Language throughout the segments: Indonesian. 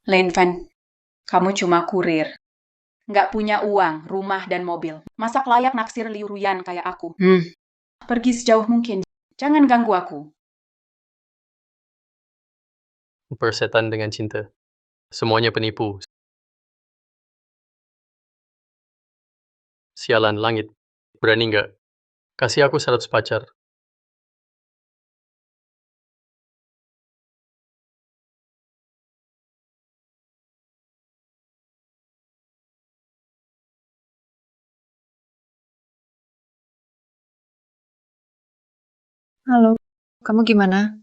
Lane Van, kamu cuma kurir. Nggak punya uang, rumah, dan mobil. Masa layak naksir Liu Ruyan kayak aku? Pergi sejauh mungkin. Jangan ganggu aku. Persetan dengan cinta. Semuanya penipu. Sialan langit. Berani nggak? Kasih aku 100 pacar. Halo, kamu gimana?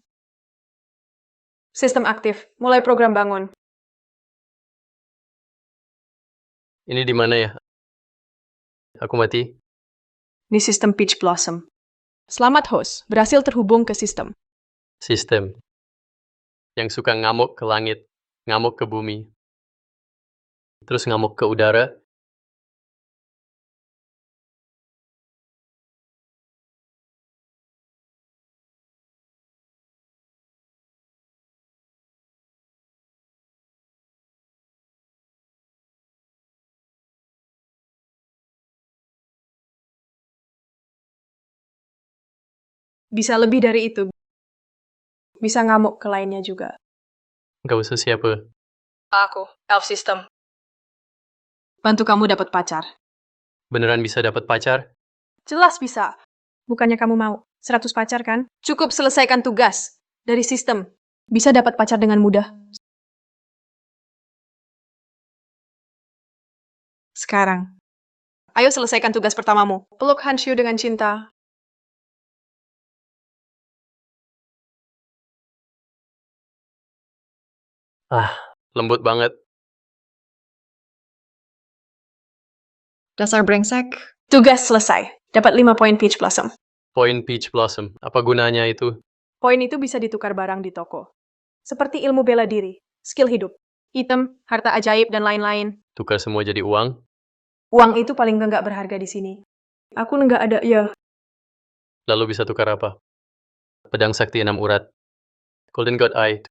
Sistem aktif. Mulai program bangun. Ini di mana ya? Aku mati. Ini sistem Peach Blossom. Selamat host, berhasil terhubung ke sistem. Sistem. Yang suka ngamuk ke langit, ngamuk ke bumi, terus ngamuk ke udara. Bisa lebih dari itu. Bisa ngamuk ke lainnya juga. Nggak usah siapa. Aku, Elf System. Bantu kamu dapat pacar. Beneran bisa dapat pacar? Jelas bisa. Bukannya kamu mau 100 pacar kan? Cukup selesaikan tugas dari sistem. Bisa dapat pacar dengan mudah. Sekarang. Ayo selesaikan tugas pertamamu. Peluk Hanshu dengan cinta. Lembut banget. Dasar brengsek. Tugas selesai. Dapat 5 poin Peach Blossom. Poin Peach Blossom. Apa gunanya itu? Poin itu bisa ditukar barang di toko. Seperti ilmu bela diri, skill hidup, item, harta ajaib, dan lain-lain. Tukar semua jadi uang? Uang itu paling nggak berharga di sini. Aku nggak ada, ya. Lalu bisa tukar apa? Pedang sakti 6 urat. Golden God Eye.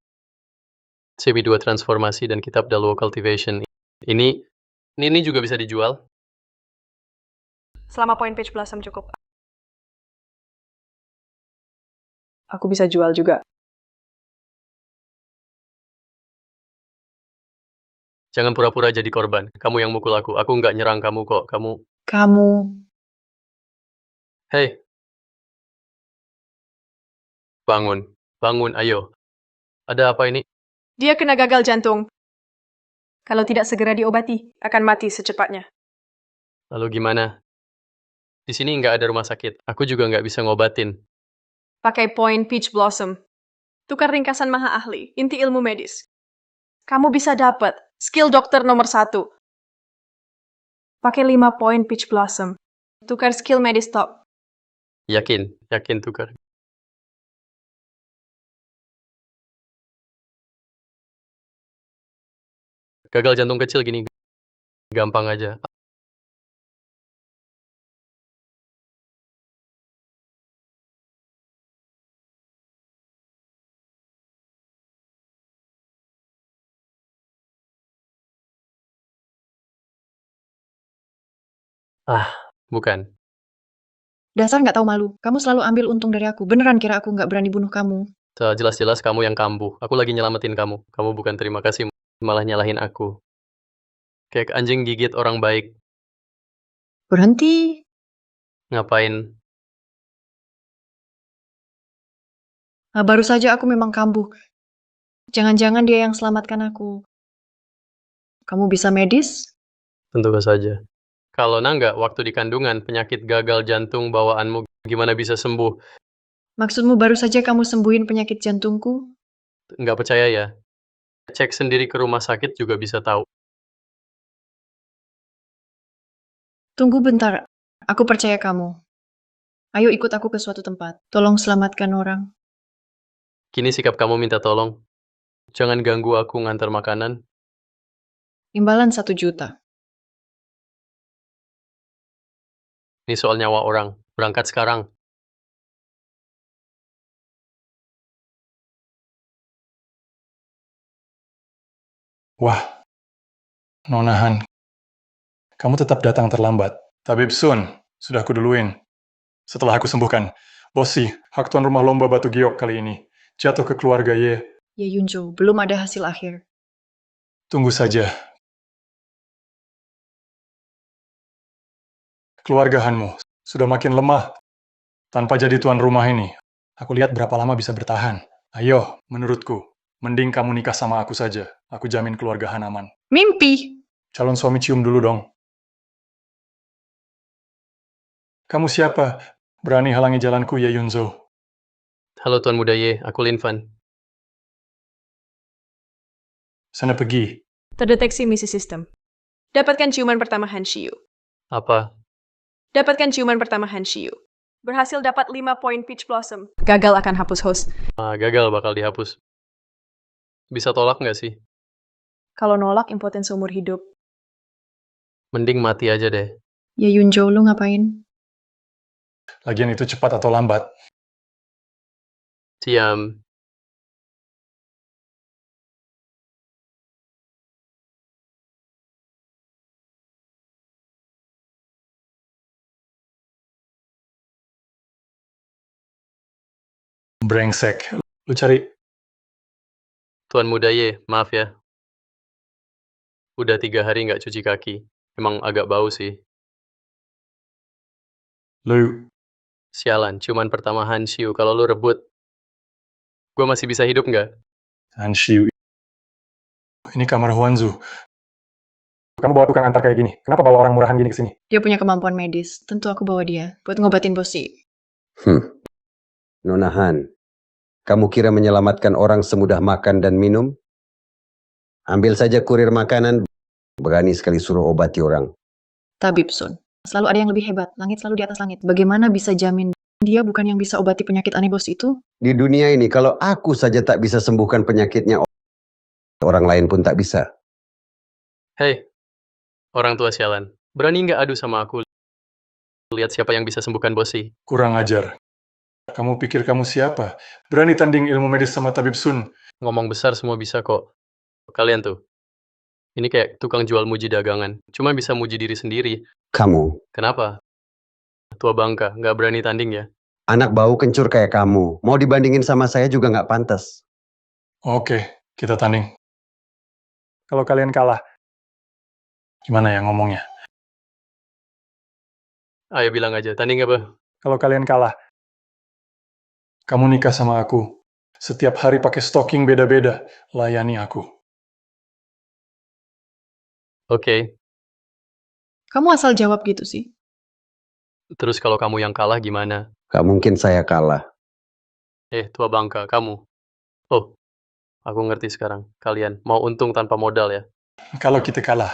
CB2 transformasi dan kitab Daluo Cultivation. Ini juga bisa dijual? Selama poin Peach Blossom cukup. Aku bisa jual juga. Jangan pura-pura jadi korban. Kamu yang mukul aku. Aku nggak nyerang kamu kok. Kamu. Hei. Bangun. Bangun, ayo. Ada apa ini? Dia kena gagal jantung. Kalau tidak segera diobati, akan mati secepatnya. Lalu gimana? Di sini nggak ada rumah sakit. Aku juga nggak bisa ngobatin. Pakai poin Peach Blossom. Tukar ringkasan maha ahli, inti ilmu medis. Kamu bisa dapat skill dokter nomor 1. Pakai 5 poin Peach Blossom. Tukar skill medis top. Yakin tukar. Gagal jantung kecil gini. Gampang aja. Bukan. Dasar nggak tahu malu. Kamu selalu ambil untung dari aku. Beneran kira aku nggak berani bunuh kamu. Jelas-jelas kamu yang kambuh. Aku lagi nyelamatin kamu. Kamu bukan terima kasih, malah nyalahin aku. Kayak anjing gigit orang baik. Berhenti. Ngapain? Nah, baru saja aku memang kambuh. Jangan-jangan dia yang selamatkan aku. Kamu bisa medis? Tentu saja. Kalau nggak, waktu di kandungan, penyakit gagal jantung bawaanmu gimana bisa sembuh? Maksudmu baru saja kamu sembuhin penyakit jantungku? Nggak percaya ya? Cek sendiri ke rumah sakit juga bisa tahu. Tunggu bentar. Aku percaya kamu. Ayo ikut aku ke suatu tempat. Tolong selamatkan orang. Kini sikap kamu minta tolong. Jangan ganggu aku ngantar makanan. Imbalan 1 juta. Ini soal nyawa orang. Berangkat sekarang. Wah, Nona Han, kamu tetap datang terlambat. Tabib Sun, sudah kuduluin. Setelah aku sembuhkan, Bosi, hak tuan rumah lomba batu giok kali ini jatuh ke keluarga Ye. Ya Yunjo, belum ada hasil akhir. Tunggu saja. Keluarga Hanmu sudah makin lemah tanpa jadi tuan rumah ini. Aku lihat berapa lama bisa bertahan. Ayo, menurutku, mending kamu nikah sama aku saja. Aku jamin keluarga Han aman. Mimpi! Calon suami cium dulu dong. Kamu siapa? Berani halangi jalanku, Ye Yunzo. Halo Tuan Muda Ye, aku Lin Fan. Sana pergi. Terdeteksi misi sistem. Dapatkan ciuman pertama Han Shiyu. Apa? Dapatkan ciuman pertama Han Shiyu. Berhasil dapat 5 poin Peach Blossom. Gagal akan hapus host. Gagal bakal dihapus. Bisa tolak nggak sih? Kalau nolak, impoten seumur hidup. Mending mati aja deh. Ya Yunjo, lu ngapain? Lagian itu cepat atau lambat. Siam. Brengsek. Lu cari. Tuan Muda Ye, maaf ya. Udah 3 hari nggak cuci kaki. Emang agak bau sih. Lu. Sialan, cuman pertama Han Shiyu. Kalau lu rebut, gue masih bisa hidup nggak? Han Shiu. Ini kamar Huanzu. Kamu bawa tukang antar kayak gini. Kenapa bawa orang murahan gini ke sini? Dia punya kemampuan medis. Tentu aku bawa dia buat ngobatin Bosi. Nona Han, kamu kira menyelamatkan orang semudah makan dan minum? Ambil saja kurir makanan, berani sekali suruh obati orang. Tabib Sun. Selalu ada yang lebih hebat. Langit selalu di atas langit. Bagaimana bisa jamin dia bukan yang bisa obati penyakit aneh bos itu? Di dunia ini, kalau aku saja tak bisa sembuhkan penyakitnya, orang lain pun tak bisa. Hei, orang tua sialan. Berani nggak adu sama aku? Lihat siapa yang bisa sembuhkan Bosi. Kurang ajar. Kamu pikir kamu siapa? Berani tanding ilmu medis sama Tabib Sun. Ngomong besar semua bisa kok. Kalian tuh. Ini kayak tukang jual muji dagangan. Cuma bisa muji diri sendiri. Kamu, Kenapa? Tua bangka, nggak berani tanding ya? anak bau kencur kayak kamu, mau dibandingin sama saya juga nggak pantas. Oke, kita tanding. Kalau kalian kalah, gimana ya ngomongnya? Ayo bilang aja, tanding apa? Kalau kalian kalah, kamu nikah sama aku. Setiap hari pakai stocking beda-beda. Layani aku. Oke. Kamu asal jawab gitu sih. Terus kalau kamu yang kalah gimana? Gak mungkin saya kalah. Tua bangka, kamu. Oh, aku ngerti sekarang. Kalian mau untung tanpa modal ya? Kalau kita kalah,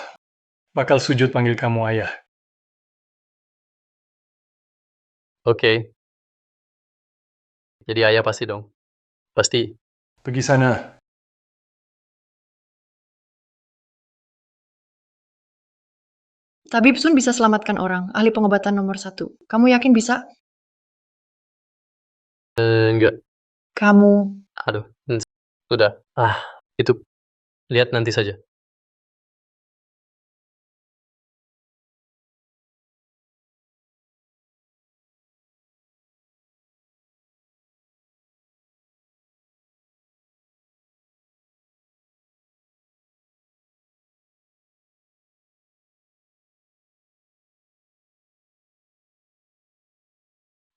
bakal sujud panggil kamu ayah. Oke. Jadi ayah pasti dong. Pasti. Pergi sana. Tabib Sun bisa selamatkan orang. Ahli pengobatan nomor 1. Kamu yakin bisa? Enggak. Kamu. Aduh. Sudah. Itu. Lihat nanti saja.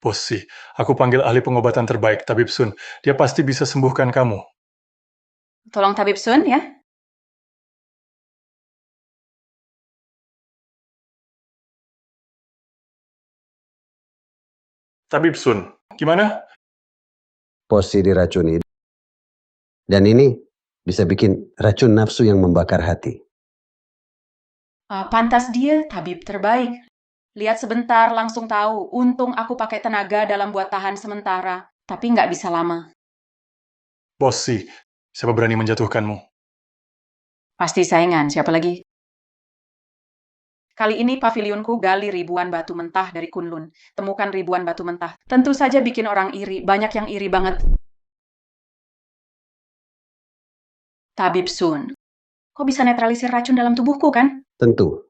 Bosi, aku panggil ahli pengobatan terbaik, Tabib Sun. Dia pasti bisa sembuhkan kamu. Tolong Tabib Sun ya. Tabib Sun, gimana? Posi diracuni. Dan ini bisa bikin racun nafsu yang membakar hati. Pantas dia tabib terbaik. Lihat sebentar langsung tahu. Untung aku pakai tenaga dalam buat tahan sementara. Tapi nggak bisa lama. Bosi, siapa berani menjatuhkanmu? Pasti saingan, siapa lagi? Kali ini pavilionku gali ribuan batu mentah dari Kunlun. Temukan ribuan batu mentah. Tentu saja bikin orang iri. Banyak yang iri banget. Tabib Sun, Kau bisa netralisir racun dalam tubuhku, kan? Tentu.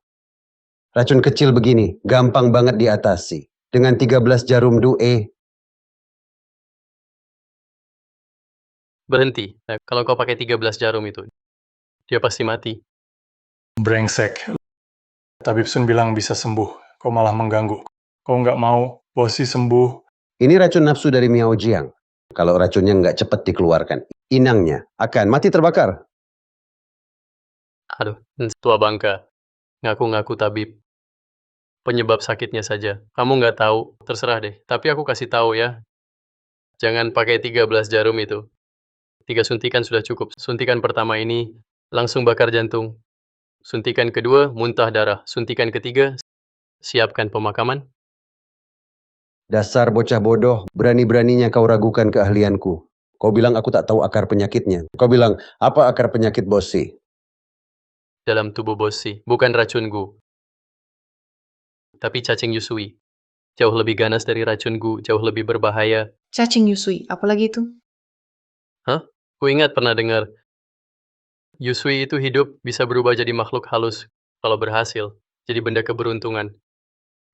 Racun kecil begini, gampang banget diatasi. Dengan 13 jarum Due, Berhenti. Nah, kalau kau pakai 13 jarum itu, dia pasti mati. Brengsek. Tabib Sun bilang bisa sembuh. Kau malah mengganggu. Kau nggak mau Bosi sembuh. ini racun nafsu dari Miao Jiang. Kalau racunnya nggak cepat dikeluarkan, inangnya akan mati terbakar. Aduh, tua bangka. Ngaku-ngaku tabib. Penyebab sakitnya saja. Kamu nggak tahu, terserah deh. Tapi aku kasih tahu ya, jangan pakai 13 jarum itu. 3 suntikan sudah cukup. Suntikan pertama ini langsung bakar jantung. Suntikan kedua, muntah darah. Suntikan ketiga, siapkan pemakaman. Dasar bocah bodoh, berani-beraninya kau ragukan keahlianku. Kau bilang aku tak tahu akar penyakitnya. Kau bilang, apa akar penyakit Bosi? Dalam tubuh Bosi, bukan racun Gu, tapi cacing Yusui. Jauh lebih ganas dari racun Gu, jauh lebih berbahaya. Cacing Yusui, apalagi itu? Hah? Ku ingat pernah dengar, Yusui itu hidup bisa berubah jadi makhluk halus kalau berhasil, jadi benda keberuntungan.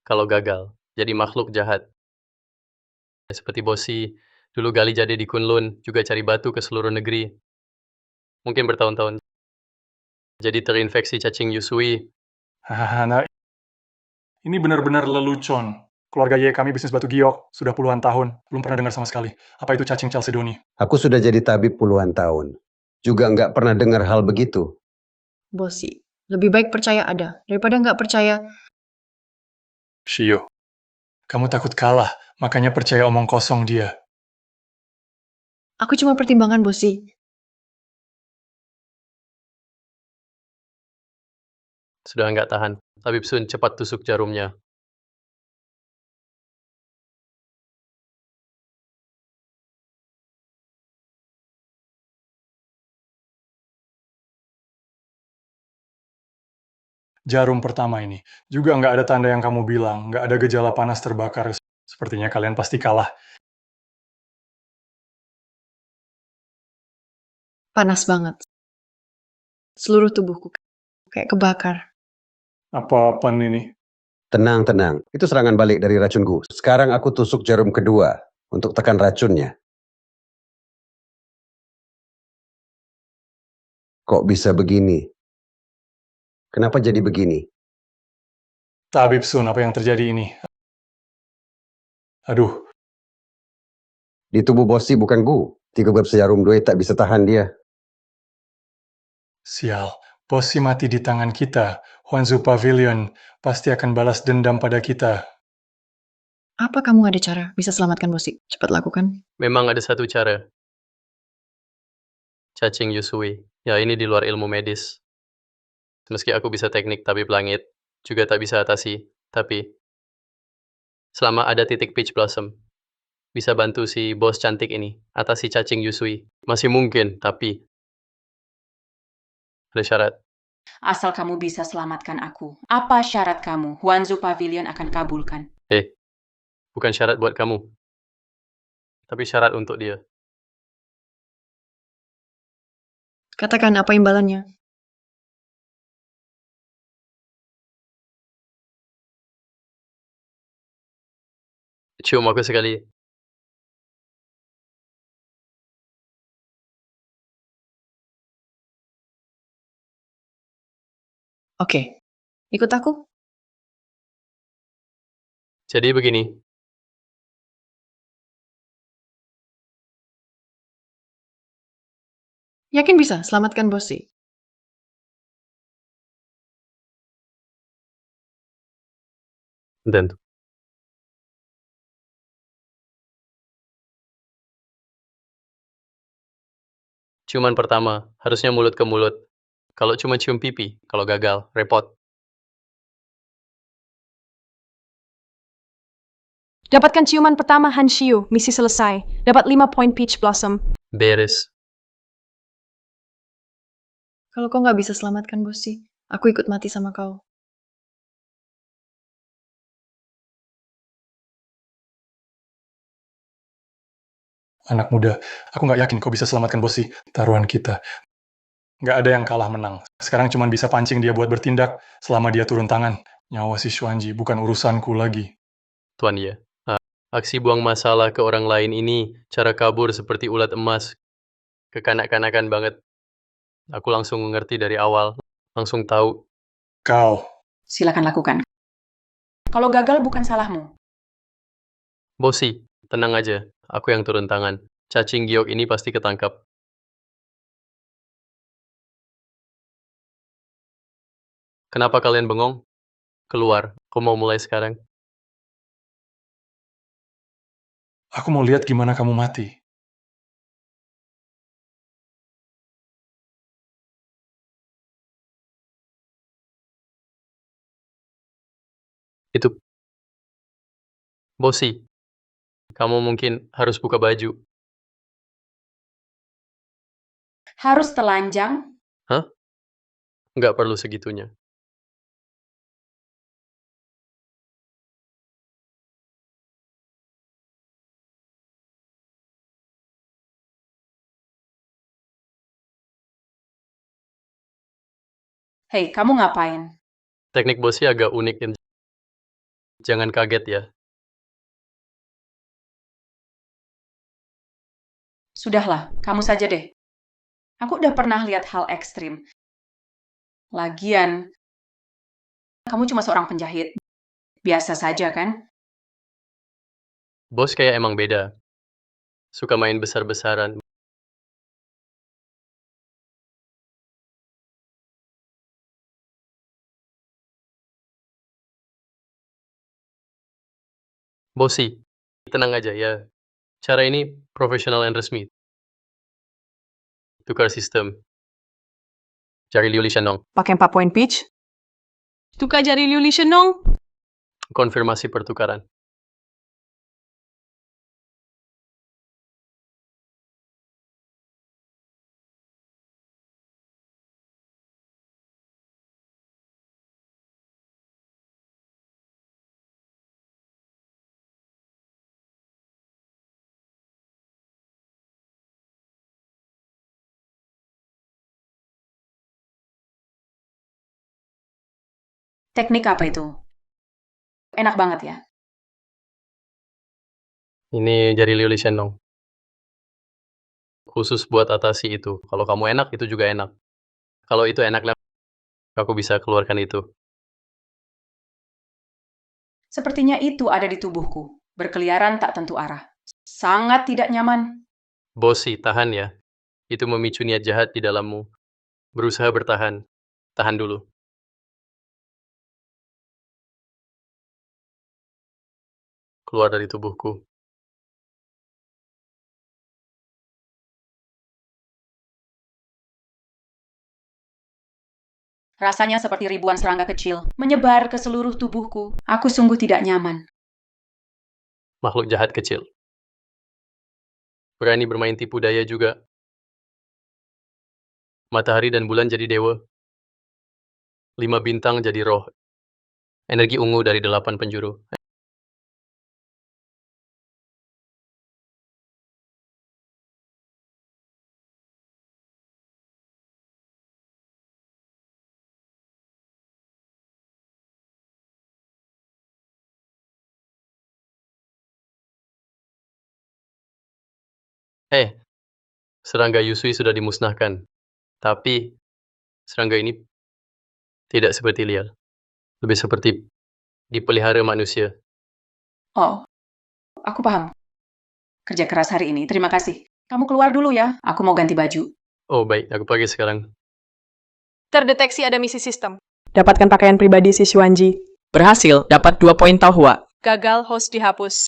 Kalau gagal, jadi makhluk jahat. Seperti Bosi, dulu gali jade di Kunlun, juga cari batu ke seluruh negeri. Mungkin bertahun-tahun. Jadi terinfeksi cacing Yusui. Hahaha, nah, ini benar-benar lelucon. Keluarga Ye kami bisnis batu giok. Sudah puluhan tahun. Belum pernah dengar sama sekali. Apa itu cacing Chalcedony? Aku sudah jadi tabib puluhan tahun. Juga nggak pernah dengar hal begitu. Bosi, lebih baik percaya ada daripada nggak percaya. Shio, kamu takut kalah. Makanya percaya omong kosong dia. Aku cuma pertimbangan, Bosi. Sudah nggak tahan. Tabib Sun cepat tusuk jarumnya. Jarum pertama ini. Juga nggak ada tanda yang kamu bilang. Nggak ada gejala panas terbakar. Sepertinya kalian pasti kalah. Panas banget. Seluruh tubuhku kayak kebakar. Apa-apaan ini? Tenang, tenang. Itu serangan balik dari racunku. Sekarang aku tusuk jarum kedua untuk tekan racunnya. Kok bisa begini? Kenapa jadi begini? Tabib Sun, apa yang terjadi ini? Aduh, Di tubuh Bosi bukan Gu. 13 jarum Due tak bisa tahan dia. sial. Bosi mati di tangan kita. Huanzu Pavilion pasti akan balas dendam pada kita. Apa kamu ada cara bisa selamatkan Bosi? Cepat lakukan. Memang ada satu cara. Cacing Yusui. Ya, ini di luar ilmu medis. Meski aku bisa teknik tabib langit, juga tak bisa atasi. Tapi, selama ada titik peach blossom, bisa bantu si bos cantik ini atasi cacing Yusui. Masih mungkin, tapi ada syarat. Asal kamu bisa selamatkan aku. Apa syarat kamu? Huanzu Pavilion akan kabulkan. Bukan syarat buat kamu, tapi syarat untuk dia. Katakan apa imbalannya. Cium aku sekali. Oke, ikut aku. Jadi begini, Yakin bisa selamatkan Bosi? tentu. Ciuman pertama, harusnya mulut ke mulut. Kalau cuma cium pipi, kalau gagal, repot. Dapatkan ciuman pertama Han Shiu, misi selesai. Dapat 5 poin Peach Blossom. Beres. Kalau kau nggak bisa selamatkan Bosi, aku ikut mati sama kau. Anak muda, aku nggak yakin kau bisa selamatkan Bosi. Taruhan kita. Nggak ada yang kalah menang. Sekarang cuma bisa pancing dia buat bertindak selama dia turun tangan. Nyawa si Xuanji bukan urusanku lagi. Tuan ya. Aksi buang masalah ke orang lain ini, cara kabur seperti ulat emas. Kekanak-kanakan banget. Aku langsung mengerti dari awal. Langsung tahu. Kau, Silakan lakukan. Kalau gagal bukan salahmu. Bosi, tenang aja. Aku yang turun tangan. Cacing giok ini pasti ketangkap. Kenapa kalian bengong? Keluar. Aku mau mulai sekarang. aku mau lihat gimana kamu mati. Itu. Bosi, kamu mungkin harus buka baju. Harus telanjang? Hah? Nggak perlu segitunya. Hei, kamu ngapain? Teknik bosi agak unik. Jangan kaget ya. Sudahlah, kamu saja deh. Aku udah pernah lihat hal ekstrim. Lagian, kamu cuma seorang penjahit. Biasa saja, kan? Bos kayak emang beda. Suka main besar-besaran. Bosi, tenang aja ya. Cara ini profesional dan resmi. Tukar sistem. Cari Liu Lishanong. Pakai 4 poin pitch. Tukar jari Liu Lishanong. Konfirmasi pertukaran. Teknik apa itu? Enak banget ya? Ini jari Liu Lishanong. Khusus buat atasi itu. Kalau kamu enak, itu juga enak. Kalau itu enak, aku bisa keluarkan itu. Sepertinya itu ada di tubuhku. Berkeliaran tak tentu arah. Sangat tidak nyaman. Bosi, tahan ya. Itu memicu niat jahat di dalammu. Berusaha bertahan. Tahan dulu. Keluar dari tubuhku. Rasanya seperti ribuan serangga kecil menyebar ke seluruh tubuhku. Aku sungguh tidak nyaman. Makhluk jahat kecil. Berani bermain tipu daya juga. Matahari dan bulan jadi dewa. 5 bintang jadi roh. Energi ungu dari 8 penjuru. Serangga Yusui sudah dimusnahkan. Tapi, serangga ini tidak seperti liar. Lebih seperti dipelihara manusia. Oh, aku paham. Kerja keras hari ini. Terima kasih. Kamu keluar dulu ya. Aku mau ganti baju. Oh baik, aku pergi sekarang. Terdeteksi ada misi sistem. Dapatkan pakaian pribadi si Xuanji. Berhasil, dapat 2 poin Taohua. Gagal, host dihapus.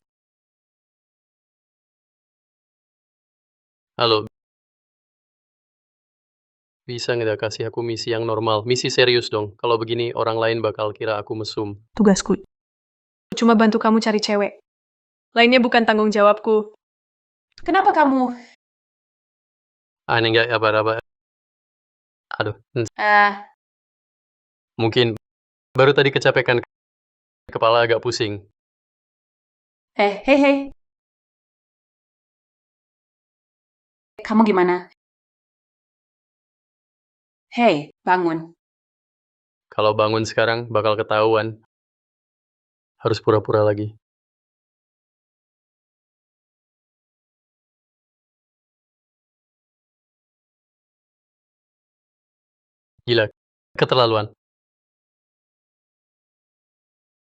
Halo. Bisa nggak kasih aku misi yang normal? Misi serius dong. Kalau begini, orang lain bakal kira aku mesum. Tugasku cuma bantu kamu cari cewek. Lainnya bukan tanggung jawabku. Kenapa kamu... Ini nggak apa-apa. Aduh, mungkin baru tadi kecapekan, kepala agak pusing. hei, hei. Kamu gimana? Hei, bangun. Kalau bangun sekarang bakal ketahuan. Harus pura-pura lagi. Gila, keterlaluan.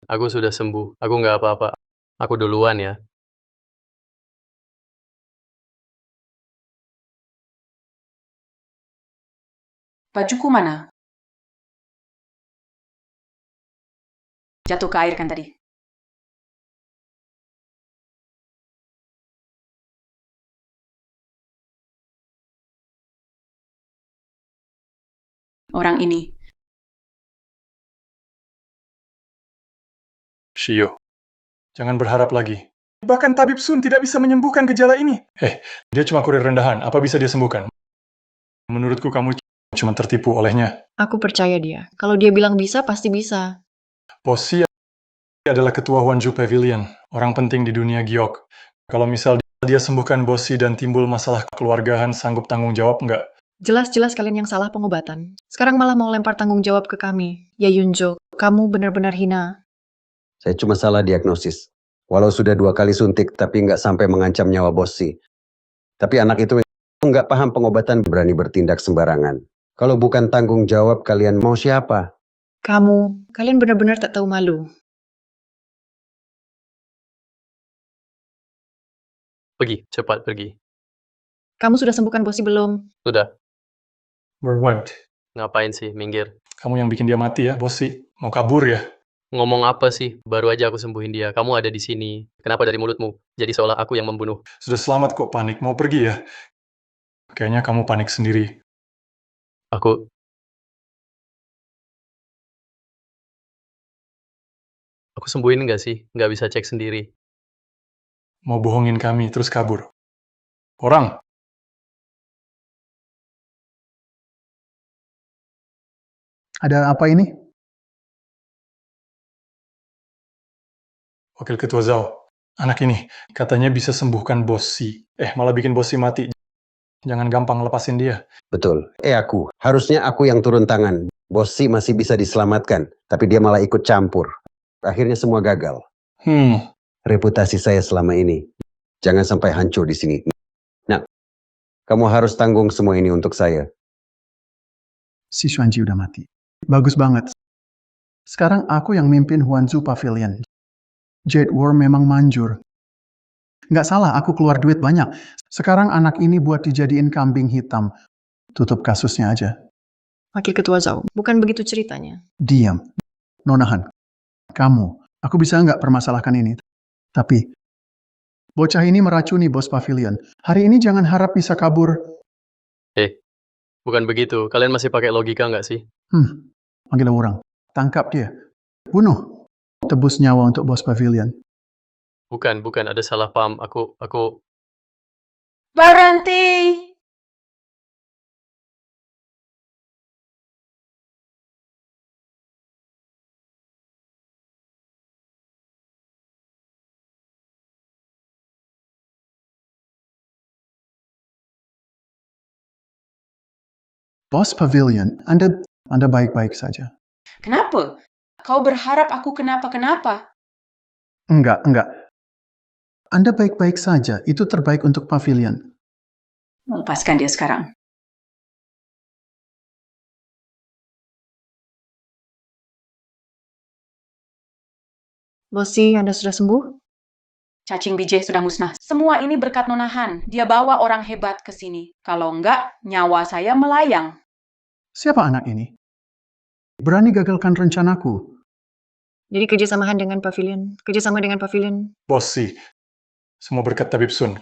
Aku sudah sembuh. Aku nggak apa-apa. Aku duluan ya. Bajuku mana? Jatuh ke air kan tadi? Orang ini. Shio, jangan berharap lagi. Bahkan tabib Sun tidak bisa menyembuhkan gejala ini. Dia cuma kurir rendahan. Apa bisa dia sembuhkan? Menurutku kamu cuma tertipu olehnya. Aku percaya dia. Kalau dia bilang bisa, pasti bisa. Bossy adalah ketua Huanju Pavilion, orang penting di dunia giok. Kalau misal dia sembuhkan Bossy dan timbul masalah kekeluargaan, sanggup tanggung jawab nggak? Jelas-jelas kalian yang salah pengobatan. Sekarang malah mau lempar tanggung jawab ke kami. Ya Yunjo, kamu benar-benar hina. Saya cuma salah diagnosis. Walau sudah 2 kali suntik, tapi nggak sampai mengancam nyawa Bossy. Tapi anak itu nggak paham pengobatan, berani bertindak sembarangan. Kalau bukan tanggung jawab, kalian mau siapa? Kalian benar-benar tak tahu malu. Pergi, cepat pergi. Kamu sudah sembuhkan Bossy belum? Sudah, Berwent. ngapain sih, minggir. Kamu yang bikin dia mati ya, Bossy. Mau kabur ya? Ngomong apa sih? Baru aja aku sembuhin dia. Kamu ada di sini. Kenapa dari mulutmu? Jadi seolah aku yang membunuh. Sudah selamat kok, panik. Mau pergi ya? Kayaknya kamu panik sendiri. Aku sembuhin nggak sih? Nggak bisa cek sendiri. Mau bohongin kami, terus kabur. Orang, Ada apa ini? Wakil Ketua Zhao. Anak ini katanya bisa sembuhkan Bossy. Malah bikin Bossy mati. Jangan gampang lepasin dia. Betul. Aku. Harusnya aku yang turun tangan. Bossy masih bisa diselamatkan, tapi dia malah ikut campur. Akhirnya semua gagal. Reputasi saya selama ini. Jangan sampai hancur di sini. Nah, kamu harus tanggung semua ini untuk saya. Si Xuanji udah mati. Bagus banget. Sekarang aku yang mimpin Huanzu Pavilion. Jade War memang manjur. Nggak salah, aku keluar duit banyak. Sekarang anak ini buat dijadiin kambing hitam. Tutup kasusnya aja. Wakil Ketua Zhao, bukan begitu ceritanya. Diam. Nonahan, kamu, aku bisa nggak permasalahkan ini. Tapi, bocah ini meracuni bos Pavilion. Hari ini jangan harap bisa kabur. Bukan begitu. Kalian masih pakai logika nggak sih? Panggil orang. Tangkap dia. Bunuh. Tebus nyawa untuk bos Pavilion. Bukan. Ada salah paham. Aku... Berhenti! Bos Pavilion, Anda baik-baik saja. Kenapa? Kau berharap aku kenapa-kenapa? Enggak. Anda baik-baik saja. Itu terbaik untuk Pavilion. Lepaskan dia sekarang. Bossy, Anda sudah sembuh? Cacing biji sudah musnah. Semua ini berkat Nonahan. Dia bawa orang hebat ke sini. Kalau enggak, nyawa saya melayang. Siapa anak ini? Berani gagalkan rencanaku. Jadi kerjasama dengan Pavilion. Bossy. Semua berkat tabib Sun.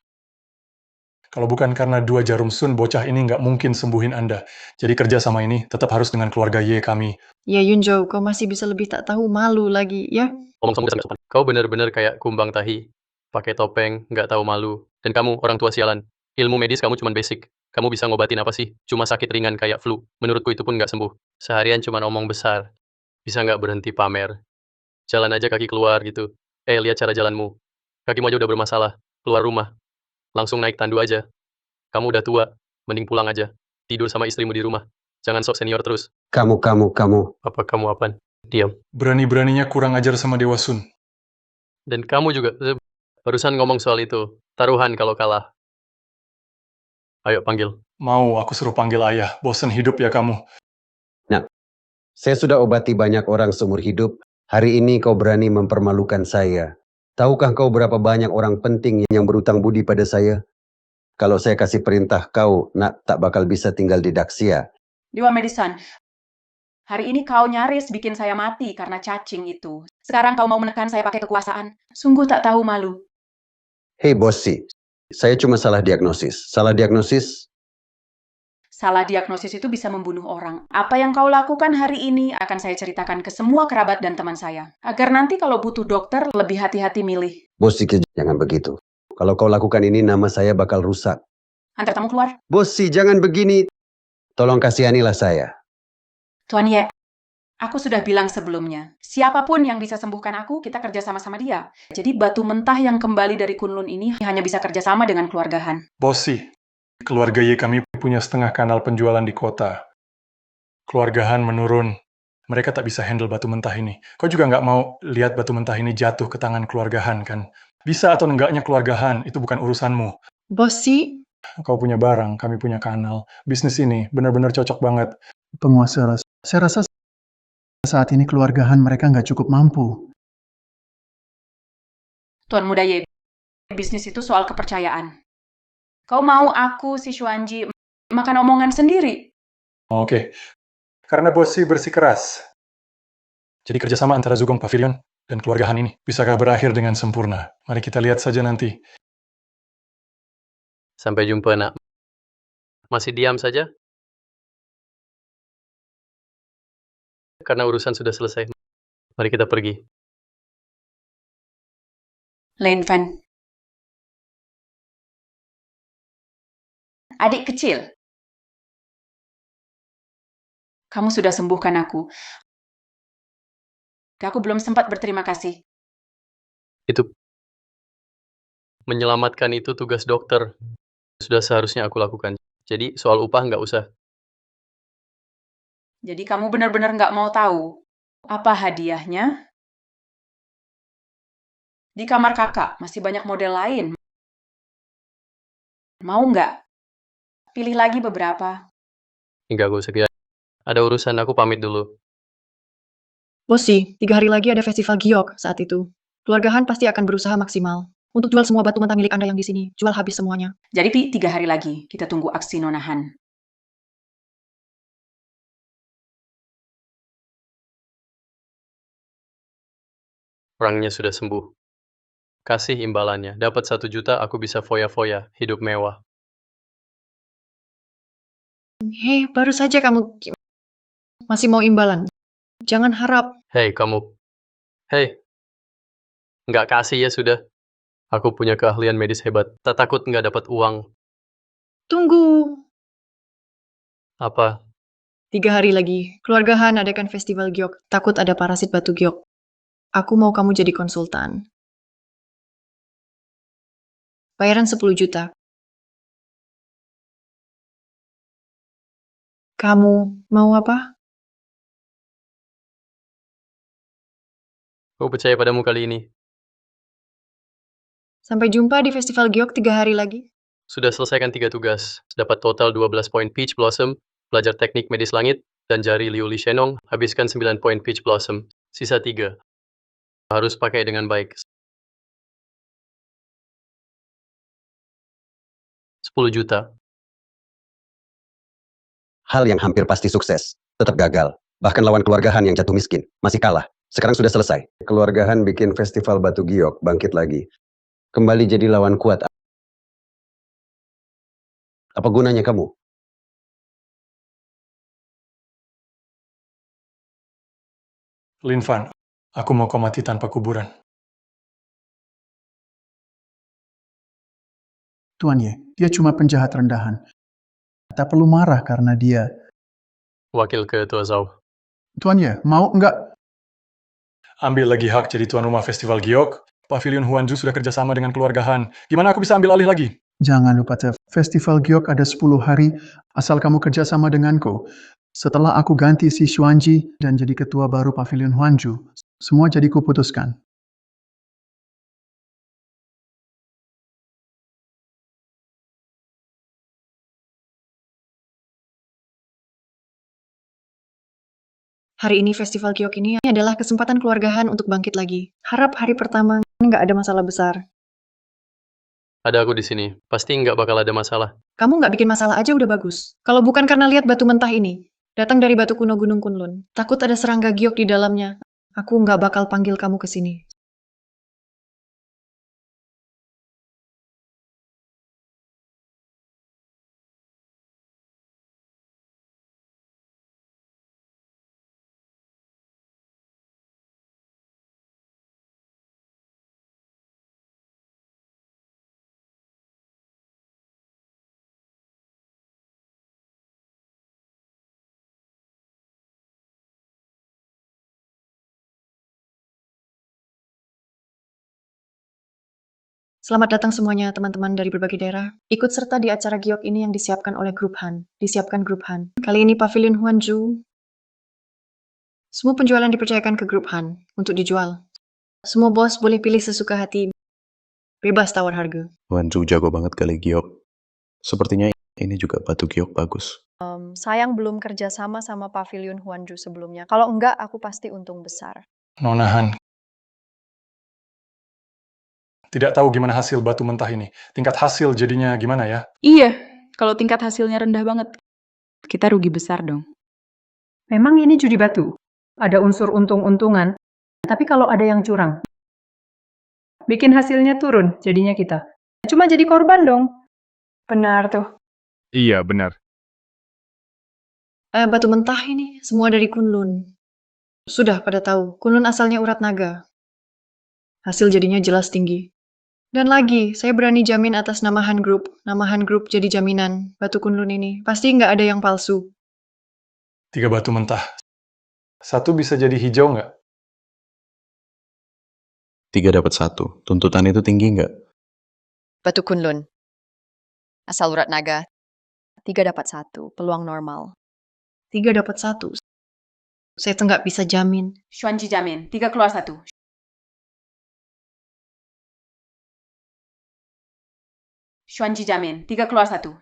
Kalau bukan karena 2 jarum Sun, bocah ini nggak mungkin sembuhin Anda. Jadi kerja sama ini tetap harus dengan keluarga Ye kami. Ya Yunjo, kau masih bisa lebih tak tahu malu lagi, ya? Ngomong sama nggak sopan. Kau bener-bener kayak kumbang tahi. Pakai topeng, nggak tahu malu. Dan kamu, orang tua sialan. Ilmu medis kamu cuma basic. Kamu bisa ngobatin apa sih? Cuma sakit ringan kayak flu. Menurutku itu pun nggak sembuh. Seharian cuma omong besar. Bisa nggak berhenti pamer? Jalan aja kaki keluar gitu. Lihat cara jalanmu. Kakimu aja udah bermasalah. Keluar rumah. Langsung naik tandu aja. Kamu udah tua. Mending pulang aja. Tidur sama istrimu di rumah. Jangan sok senior terus. Kamu. Apa kamu apaan? Diam. Berani-beraninya kurang ajar sama Dewa Sun. Dan kamu juga. Barusan ngomong soal itu. Taruhan kalau kalah. Ayo panggil. Mau aku suruh panggil ayah. Bosen hidup ya kamu. Saya sudah obati banyak orang seumur hidup. Hari ini kau berani mempermalukan saya. Tahukah kau berapa banyak orang penting yang berutang budi pada saya? Kalau saya kasih perintah kau, nak tak bakal bisa tinggal di Daxia. Dewa Madison, hari ini kau nyaris bikin saya mati karena cacing itu. Sekarang kau mau menekan saya pakai kekuasaan. Sungguh tak tahu malu. Hei Bossy, saya cuma salah diagnosis. Salah diagnosis? Salah diagnosis itu bisa membunuh orang. Apa yang kau lakukan hari ini akan saya ceritakan ke semua kerabat dan teman saya. Agar nanti kalau butuh dokter, lebih hati-hati milih. Bossy, jangan begitu. Kalau kau lakukan ini, nama saya bakal rusak. Antar tamu keluar. Bossy, jangan begini. Tolong kasihanilah saya. Tuan Ye, aku sudah bilang sebelumnya, siapapun yang bisa sembuhkan aku, kita kerja sama-sama dia. Jadi batu mentah yang kembali dari Kunlun ini hanya bisa kerjasama dengan keluarga Han. Bossy, keluarga Ye kami punya setengah kanal penjualan di kota. Keluarga Han menurun. Mereka tak bisa handle batu mentah ini. Kau juga nggak mau lihat batu mentah ini jatuh ke tangan keluarga Han, kan? Bisa atau enggaknya keluarga Han, itu bukan urusanmu. Bossy, Kau punya barang, kami punya kanal. Bisnis ini benar-benar cocok banget. Penguasa ras. Saya rasa saat ini keluargahan mereka nggak cukup mampu. Tuan Muda Ye, bisnis itu soal kepercayaan. Kau mau aku, si Xuanji, makan omongan sendiri? Oke. Karena Bossy bersikeras. Jadi kerjasama antara Zugong Pavilion dan keluarga Han ini bisakah berakhir dengan sempurna? Mari kita lihat saja nanti. Sampai jumpa, nak. Masih diam saja? Karena urusan sudah selesai. Mari kita pergi. Lin Fan. Adik kecil. Kamu sudah sembuhkan aku. Aku belum sempat berterima kasih. Itu. Menyelamatkan itu tugas dokter. Sudah seharusnya aku lakukan. Jadi soal upah nggak usah. Jadi kamu benar-benar nggak mau tahu apa hadiahnya? Di kamar kakak masih banyak model lain. Mau nggak? Pilih lagi beberapa. Enggak, gue usah. Ada urusan, aku pamit dulu. Bossy, 3 hari lagi ada festival giok saat itu. Keluarga Han pasti akan berusaha maksimal untuk jual semua batu mentah milik Anda yang di sini. Jual habis semuanya. Jadi Pi, 3 hari lagi kita tunggu aksi Nona Han. Orangnya sudah sembuh. Kasih imbalannya. Dapat 1 juta, aku bisa foya-foya. Hidup mewah. Hei, baru saja kamu masih mau imbalan. Jangan harap. Hei, kamu. Hei. Nggak kasih ya sudah. Aku punya keahlian medis hebat. Tak takut nggak dapat uang. Tunggu. Apa? 3 hari lagi, keluarga Han adakan festival giok. Takut ada parasit batu giok. Aku mau kamu jadi konsultan. Bayaran 10 juta. Kamu mau apa? Aku percaya padamu kali ini. Sampai jumpa di festival giok 3 hari lagi. Sudah selesaikan 3 tugas. Dapat total 12 poin Peach Blossom, belajar teknik medis langit, dan jari Liu Li Shenong, habiskan 9 poin Peach Blossom. Sisa 3. Harus pakai dengan baik. 10 juta. Hal yang hampir pasti sukses, tetap gagal. Bahkan lawan keluarga Han yang jatuh miskin, masih kalah. Sekarang sudah selesai. Keluarga Han bikin festival batu giok, bangkit lagi. Kembali jadi lawan kuat. Apa gunanya kamu? Lin Fan, aku mau kau mati tanpa kuburan. Tuan Ye, dia cuma penjahat rendahan. Tak perlu marah karena dia. Wakil Ketua Zhao. Tuan Ye, mau nggak? Ambil lagi hak jadi tuan rumah festival giok. Pavilion Huanju sudah kerjasama dengan keluarga Han. Gimana aku bisa ambil alih lagi? Jangan lupa, Tef. Festival Giok ada 10 hari asal kamu kerja sama denganku. Setelah aku ganti si Xuanji dan jadi ketua baru Pavilion Huanju, semua jadi kuputuskan. Hari ini Festival Giok ini adalah kesempatan keluargahan untuk bangkit lagi. Harap hari pertama nggak ada masalah besar. Ada aku di sini. Pasti nggak bakal ada masalah. Kamu nggak bikin masalah aja udah bagus. Kalau bukan karena lihat batu mentah ini, datang dari batu kuno Gunung Kunlun, takut ada serangga giok di dalamnya, aku nggak bakal panggil kamu ke sini. Selamat datang semuanya teman-teman dari berbagai daerah. Ikut serta di acara giok ini yang disiapkan oleh Grup Han. Kali ini Pavilion Huanju. Semua penjualan dipercayakan ke Grup Han untuk dijual. Semua bos boleh pilih sesuka hati. Bebas tawar harga. Wanju jago banget kali giok. Sepertinya ini juga batu giok bagus. Sayang belum kerja sama Pavilion Huanju sebelumnya. Kalau enggak, aku pasti untung besar. Nona Han, tidak tahu gimana hasil batu mentah ini. Tingkat hasil jadinya gimana ya? Iya, kalau tingkat hasilnya rendah banget, kita rugi besar dong. Memang ini judi batu. Ada unsur untung-untungan. Tapi kalau ada yang curang, bikin hasilnya turun jadinya kita. Cuma jadi korban dong. Benar tuh. Iya, benar. Batu mentah ini semua dari Kunlun. Sudah pada tahu, Kunlun asalnya urat naga. Hasil jadinya jelas tinggi. Dan lagi, saya berani jamin atas nama Han Group. Nama Han Group jadi jaminan batu Kunlun ini. Pasti nggak ada yang palsu. 3 batu mentah. 1 bisa jadi hijau nggak? 3 dapat 1. Tuntutan itu tinggi nggak? Batu Kunlun. Asal urat naga. 3 dapat 1. Peluang normal. 3 dapat 1. Saya tuh nggak bisa jamin. Xuanji jamin, 3 keluar 1. Xuanji jamin, 3 keluar 1.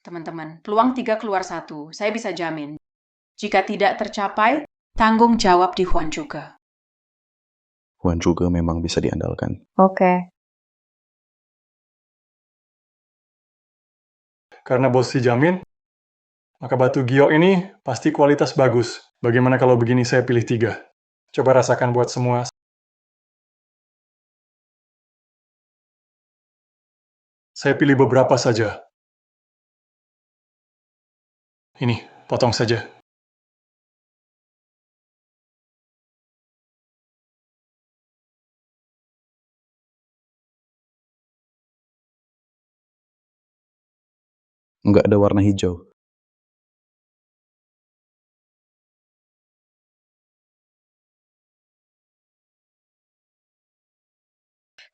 Teman-teman, peluang 3 keluar 1. Saya bisa jamin. Jika tidak tercapai, tanggung jawab di Huan juga. Wan juga memang bisa diandalkan. Oke. Karena bos si jamin, maka batu giok ini pasti kualitas bagus. Bagaimana kalau begini saya pilih 3? Coba rasakan buat semua. Saya pilih beberapa saja. Ini, potong saja. Nggak ada warna hijau.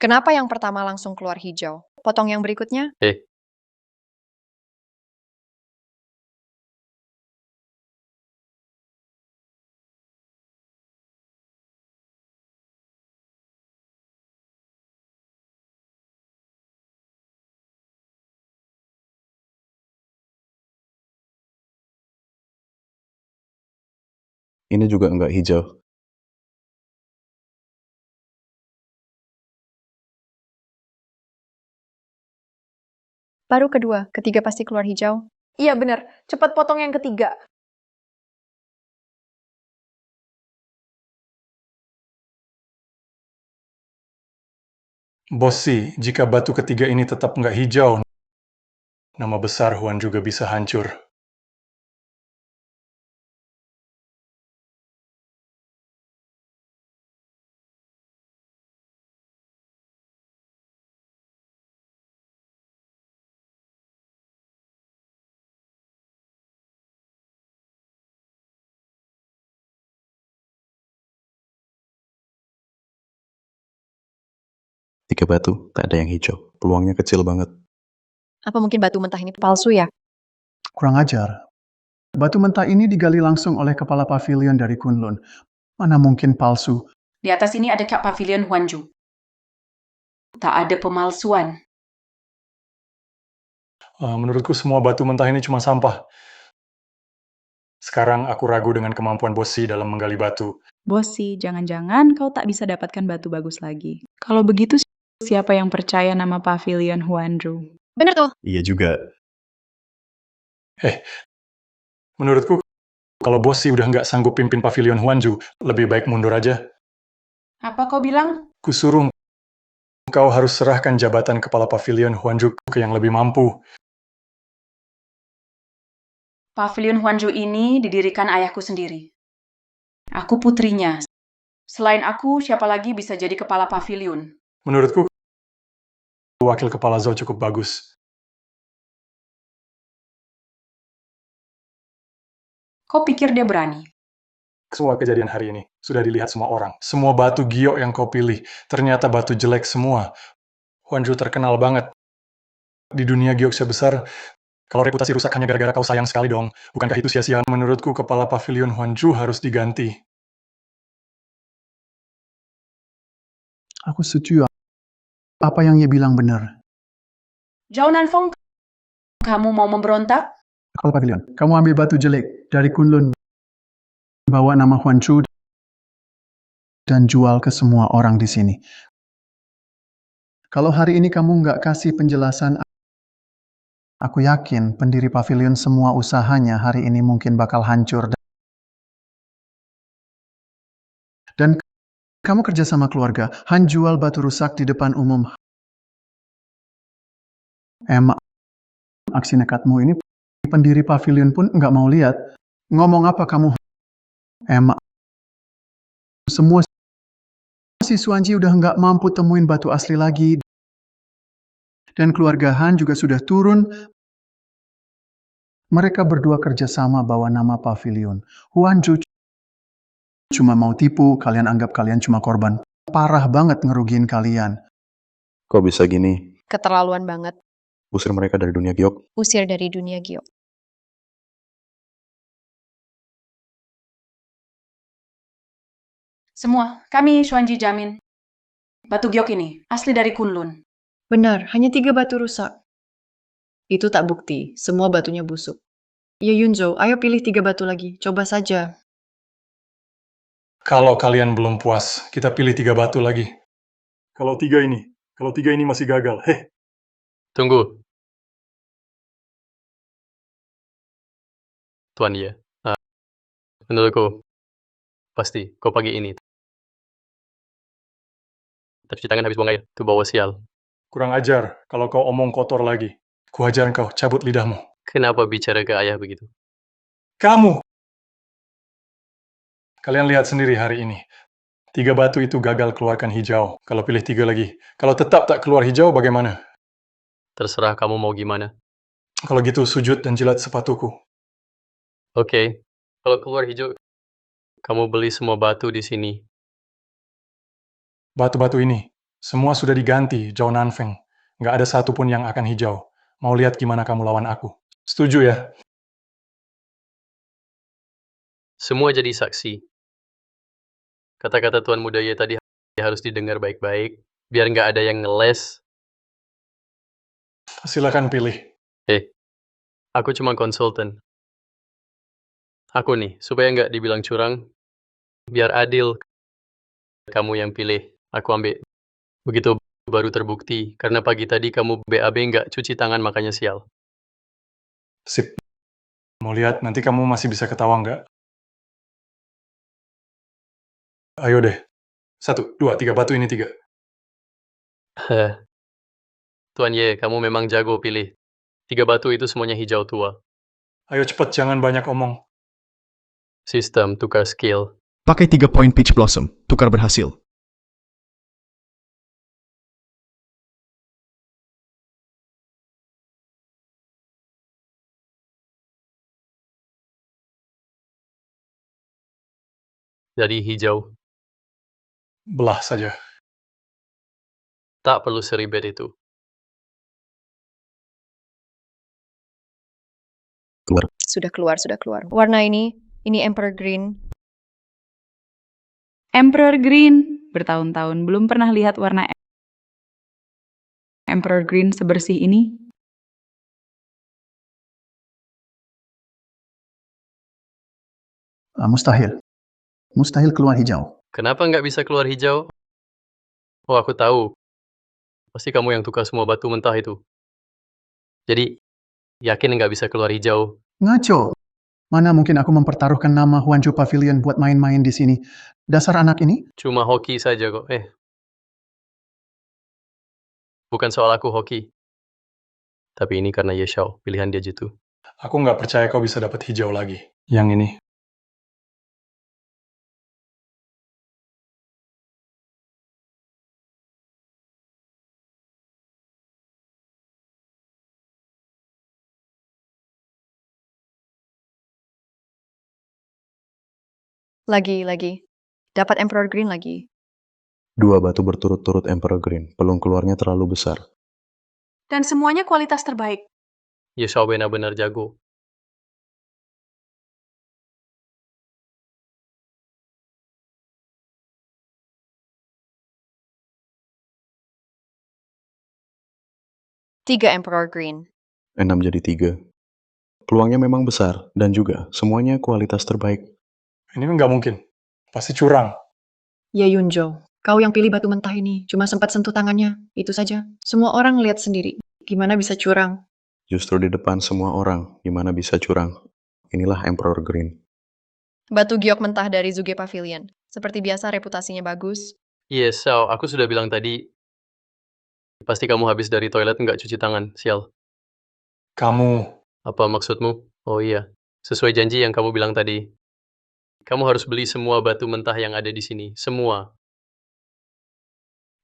Kenapa yang pertama langsung keluar hijau? Potong yang berikutnya? Ini juga nggak hijau. Baru kedua, ketiga pasti keluar hijau. Iya benar. Cepat potong yang ketiga. Bos sih, jika batu ketiga ini tetap nggak hijau, nama besar Huan juga bisa hancur. 3 batu, tak ada yang hijau. Peluangnya kecil banget. Apa mungkin batu mentah ini palsu ya? Kurang ajar. Batu mentah ini digali langsung oleh kepala pavilion dari Kunlun. Mana mungkin palsu? Di atas ini ada Kak Pavilion Huanju. Tak ada pemalsuan. Menurutku semua batu mentah ini cuma sampah. Sekarang aku ragu dengan kemampuan Bossi dalam menggali batu. Bosi, jangan-jangan kau tak bisa dapatkan batu bagus lagi. Kalau begitu, siapa yang percaya nama Pavilion Huanju? Bener tuh. Iya juga. Menurutku, kalau Bossi udah nggak sanggup pimpin Pavilion Huanju, lebih baik mundur aja. Apa kau bilang? Kusuruh kau harus serahkan jabatan kepala Pavilion Huanju ke yang lebih mampu. Pavilion Huanju ini didirikan ayahku sendiri. Aku putrinya. Selain aku, siapa lagi bisa jadi kepala pavilion? Menurutku, wakil kepala Zhou cukup bagus. Kau pikir dia berani? Semua kejadian hari ini sudah dilihat semua orang. Semua batu giok yang kau pilih, ternyata batu jelek semua. Huanju terkenal banget. Di dunia giok sebesar, kalau reputasi rusak hanya gara-gara kau sayang sekali dong. Bukankah itu sia-sia? Menurutku, kepala Pavilion Huanju harus diganti. Aku setuju. Apa yang ia bilang benar. Zhao Nanfeng, kamu mau memberontak? Kepala pavilion, kamu ambil batu jelek dari Kunlun, bawa nama Huanchu, dan jual ke semua orang di sini. Kalau hari ini kamu nggak kasih penjelasan, aku yakin pendiri pavilion semua usahanya hari ini mungkin bakal hancur. Dan kamu kerja sama keluarga, Han jual batu rusak di depan umum. Emang aksi nekatmu ini pendiri pavilion pun nggak mau lihat. Ngomong apa kamu? Emang semua si Xuanji udah nggak mampu temuin batu asli lagi. Dan keluarga Han juga sudah turun. Mereka berdua kerjasama bawa nama pavilion. Huanju cuma mau tipu, kalian anggap kalian cuma korban. Parah banget ngerugiin kalian. Kok bisa gini? Keterlaluan banget. Usir mereka dari dunia giok. Usir dari dunia giok. Semua, kami Xuanji jamin. Batu giok ini asli dari Kunlun. Benar, hanya 3 batu rusak. Itu tak bukti, semua batunya busuk. Ya Yunzo, ayo pilih 3 batu lagi, coba saja. Kalau kalian belum puas, kita pilih 3 batu lagi. Kalau tiga ini masih gagal. Tunggu. Tuan Ye. Menurutku, pasti kau pagi ini. Tapi tangan habis buang air, itu bawa sial. Kurang ajar kalau kau omong kotor lagi. Kuajarin kau, cabut lidahmu. Kenapa bicara ke ayah begitu? Kamu! Kalian lihat sendiri hari ini. 3 batu itu gagal keluarkan hijau. Kalau pilih 3 lagi. Kalau tetap tak keluar hijau, bagaimana? Terserah kamu mau gimana. Kalau gitu, sujud dan jilat sepatuku. Oke. Kalau keluar hijau, kamu beli semua batu di sini. Batu-batu ini, semua sudah diganti, Zhao Nanfeng. Nggak ada satupun yang akan hijau. Mau lihat gimana kamu lawan aku. Setuju ya? Semua jadi saksi. Kata-kata Tuan Muda Ye tadi harus didengar baik-baik, biar nggak ada yang ngeles. Silakan pilih. Aku cuma konsultan. Aku nih, supaya nggak dibilang curang, biar adil. Kamu yang pilih, aku ambil. Begitu baru terbukti, karena pagi tadi kamu BAB nggak cuci tangan makanya sial. Sip. Mau lihat, nanti kamu masih bisa ketawa nggak? Ayo deh. 1, 2, 3 batu ini 3. Tuan Ye, kamu memang jago pilih. 3 batu itu semuanya hijau tua. Ayo cepet, jangan banyak omong. Sistem tukar skill. Pakai 3 poin Peach Blossom, tukar berhasil. Jadi hijau. Belah saja. Tak perlu seribet itu. Keluar. Sudah keluar. Warna ini Emperor Green. Emperor Green. Bertahun-tahun belum pernah lihat warna Emperor Green sebersih ini. Mustahil. Mustahil keluar hijau. Kenapa nggak bisa keluar hijau? Oh, aku tahu. Pasti kamu yang tukar semua batu mentah itu. Jadi, yakin nggak bisa keluar hijau? Ngaco. Mana mungkin aku mempertaruhkan nama Huanju Pavilion buat main-main di sini. Dasar anak ini. Cuma hoki saja kok. Bukan soal aku hoki. Tapi ini karena Ye Xiao, pilihan dia gitu. Aku nggak percaya kau bisa dapat hijau lagi. Yang ini. Lagi. Dapat Emperor Green lagi. 2 batu berturut-turut Emperor Green. Peluang keluarnya terlalu besar. Dan semuanya kualitas terbaik. Ye Xiao benar-benar jago. Tiga Emperor Green. 6 jadi 3. Peluangnya memang besar, dan juga semuanya kualitas terbaik. Ini nggak mungkin. Pasti curang. Ye Yunjo, kau yang pilih batu mentah ini. Cuma sempat sentuh tangannya. Itu saja. Semua orang lihat sendiri. Gimana bisa curang? Justru di depan semua orang, gimana bisa curang. Inilah Emperor Green. Batu giok mentah dari Zuge Pavilion. Seperti biasa reputasinya bagus. Ye Xiao, aku sudah bilang tadi, pasti kamu habis dari toilet nggak cuci tangan, sial. Kamu. Apa maksudmu? Oh iya, sesuai janji yang kamu bilang tadi. Kamu harus beli semua batu mentah yang ada di sini. Semua.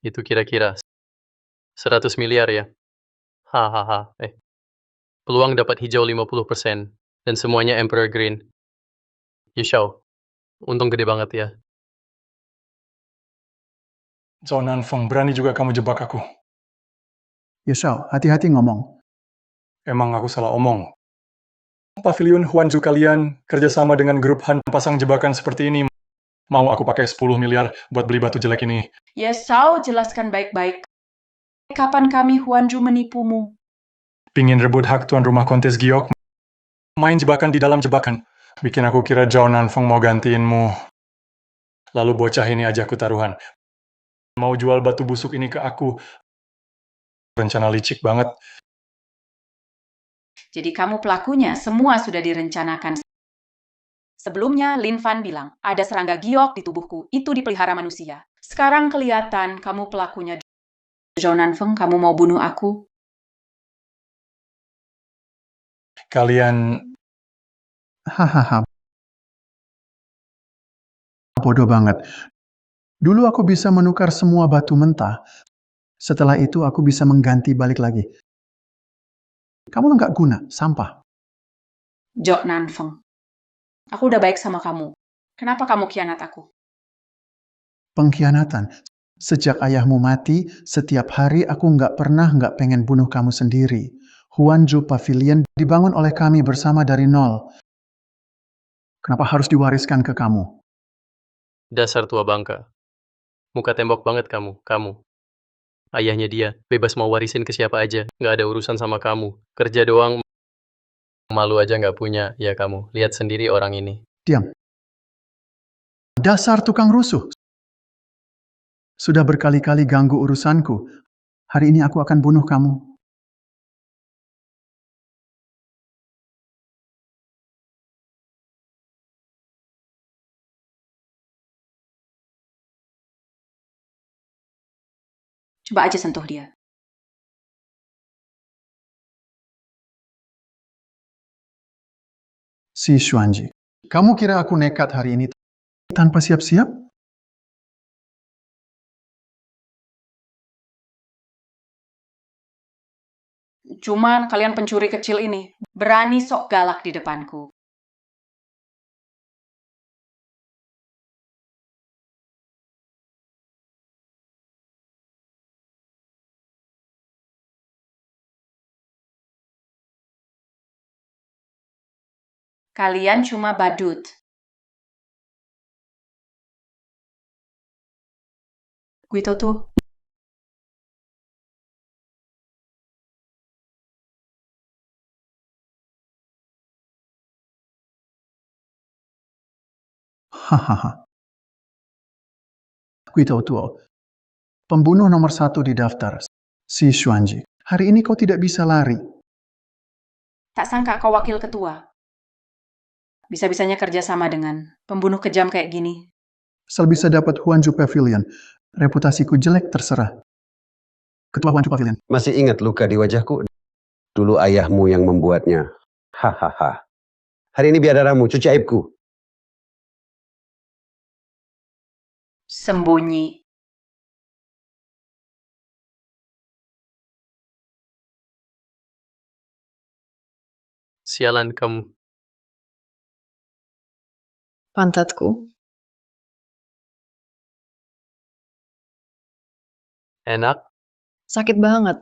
Itu kira-kira 100 miliar ya. Hahaha. Peluang dapat hijau 50%. Dan semuanya Emperor Green. Ye Xiao, untung gede banget ya. Zhao Nanfeng, berani juga kamu jebak aku. Ye Xiao, hati-hati ngomong. Emang aku salah omong. Pavilion Huanju kalian kerjasama dengan grup Han pasang jebakan seperti ini. Mau aku pakai 10 miliar buat beli batu jelek ini. Ye Xiao, jelaskan baik-baik. Kapan kami Huanju menipumu? Pingin rebut hak tuan rumah kontes giok. Main jebakan di dalam jebakan. Bikin aku kira Zhao Nanfeng mau gantiinmu. Lalu bocah ini ajakku taruhan. Mau jual batu busuk ini ke aku. Rencana licik banget. Jadi kamu pelakunya, semua sudah direncanakan. Sebelumnya, Lin Fan bilang, ada serangga giok di tubuhku, itu dipelihara manusia. Sekarang kelihatan kamu pelakunya. Zhao Nanfeng, kamu mau bunuh aku? Kalian... Hahaha. Bodoh banget. Dulu aku bisa menukar semua batu mentah. Setelah itu aku bisa mengganti balik lagi. Kamu nggak guna, sampah. Zhao Nanfeng, aku udah baik sama kamu. Kenapa kamu khianat aku? Pengkhianatan. Sejak ayahmu mati, setiap hari aku nggak pengen bunuh kamu sendiri. Huanju Pavilion dibangun oleh kami bersama dari nol. Kenapa harus diwariskan ke kamu? Dasar tua bangka. Muka tembok banget kamu. Ayahnya dia, bebas mau warisin ke siapa aja. Nggak ada urusan sama kamu. Kerja doang, malu aja nggak punya. Ya kamu, lihat sendiri orang ini. Diam. Dasar tukang rusuh. Sudah berkali-kali ganggu urusanku. Hari ini aku akan bunuh kamu. Coba aja sentuh dia. Si Xuanji, kamu kira aku nekat hari ini tanpa siap-siap? Cuman kalian pencuri kecil ini, berani sok galak di depanku. Kalian cuma badut. Gue tau tuh. Hahaha. Guito Tuo, pembunuh nomor 1 di daftar, si Xuanji. Hari ini kau tidak bisa lari. Tak sangka kau wakil ketua. Bisa-bisanya kerja sama dengan pembunuh kejam kayak gini. Asal bisa dapat Huanju Pavilion. Reputasiku jelek terserah. Ketua Huanju Pavilion. Masih ingat luka di wajahku? Dulu ayahmu yang membuatnya. Hahaha. Hari ini biadaramu, cuci aibku. Sembunyi. Sialan kamu. Pantatku. Enak? Sakit banget.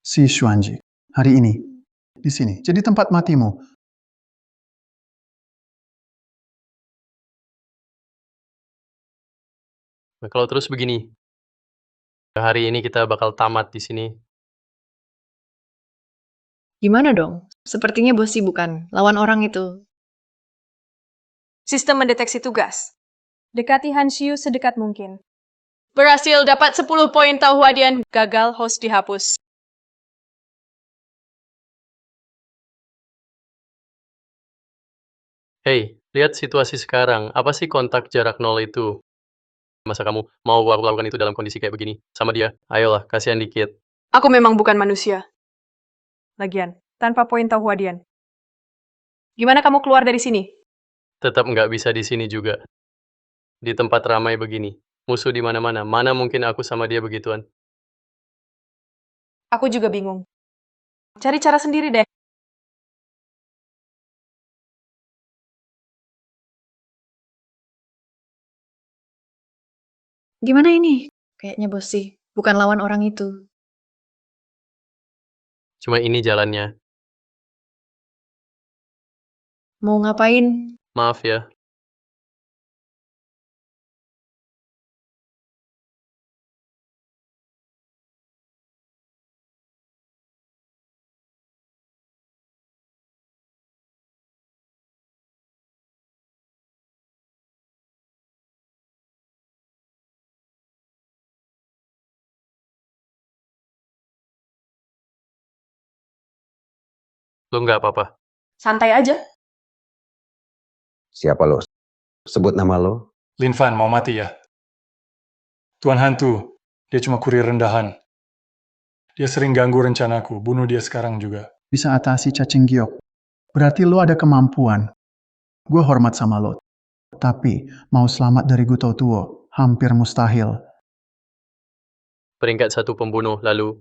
Si Xuanji. Hari ini. Di sini. Jadi tempat matimu. Nah, kalau terus begini, hari ini kita bakal tamat di sini. Gimana dong? Sepertinya Bosi bukan lawan orang itu. Sistem mendeteksi tugas. Dekati Han Xiu sedekat mungkin. Berhasil dapat 10 poin tahu hadian. Gagal, host dihapus. Hei, lihat situasi sekarang. Apa sih kontak jarak 0 itu? Masa kamu mau aku lakukan itu dalam kondisi kayak begini? Sama dia? Ayolah, kasihan dikit. Aku memang bukan manusia. Lagian, tanpa poin tahu hadian. Gimana kamu keluar dari sini? Tetap nggak bisa di sini juga. Di tempat ramai begini. Musuh di mana-mana. Mana mungkin aku sama dia begituan? Aku juga bingung. Cari cara sendiri deh. Gimana ini? Kayaknya Bosi bukan lawan orang itu. Cuma ini jalannya. Mau ngapain? Maaf ya. Lo nggak apa-apa. Santai aja. Siapa lo? Sebut nama lo. Lin Fan mau mati ya? Tuan Hantu, dia cuma kurir rendahan. Dia sering ganggu rencanaku, bunuh dia sekarang juga. Bisa atasi cacing giok. Berarti lo ada kemampuan. Gue hormat sama lo. Tapi, mau selamat dari Guto Tuo, hampir mustahil. Peringkat 1 pembunuh, lalu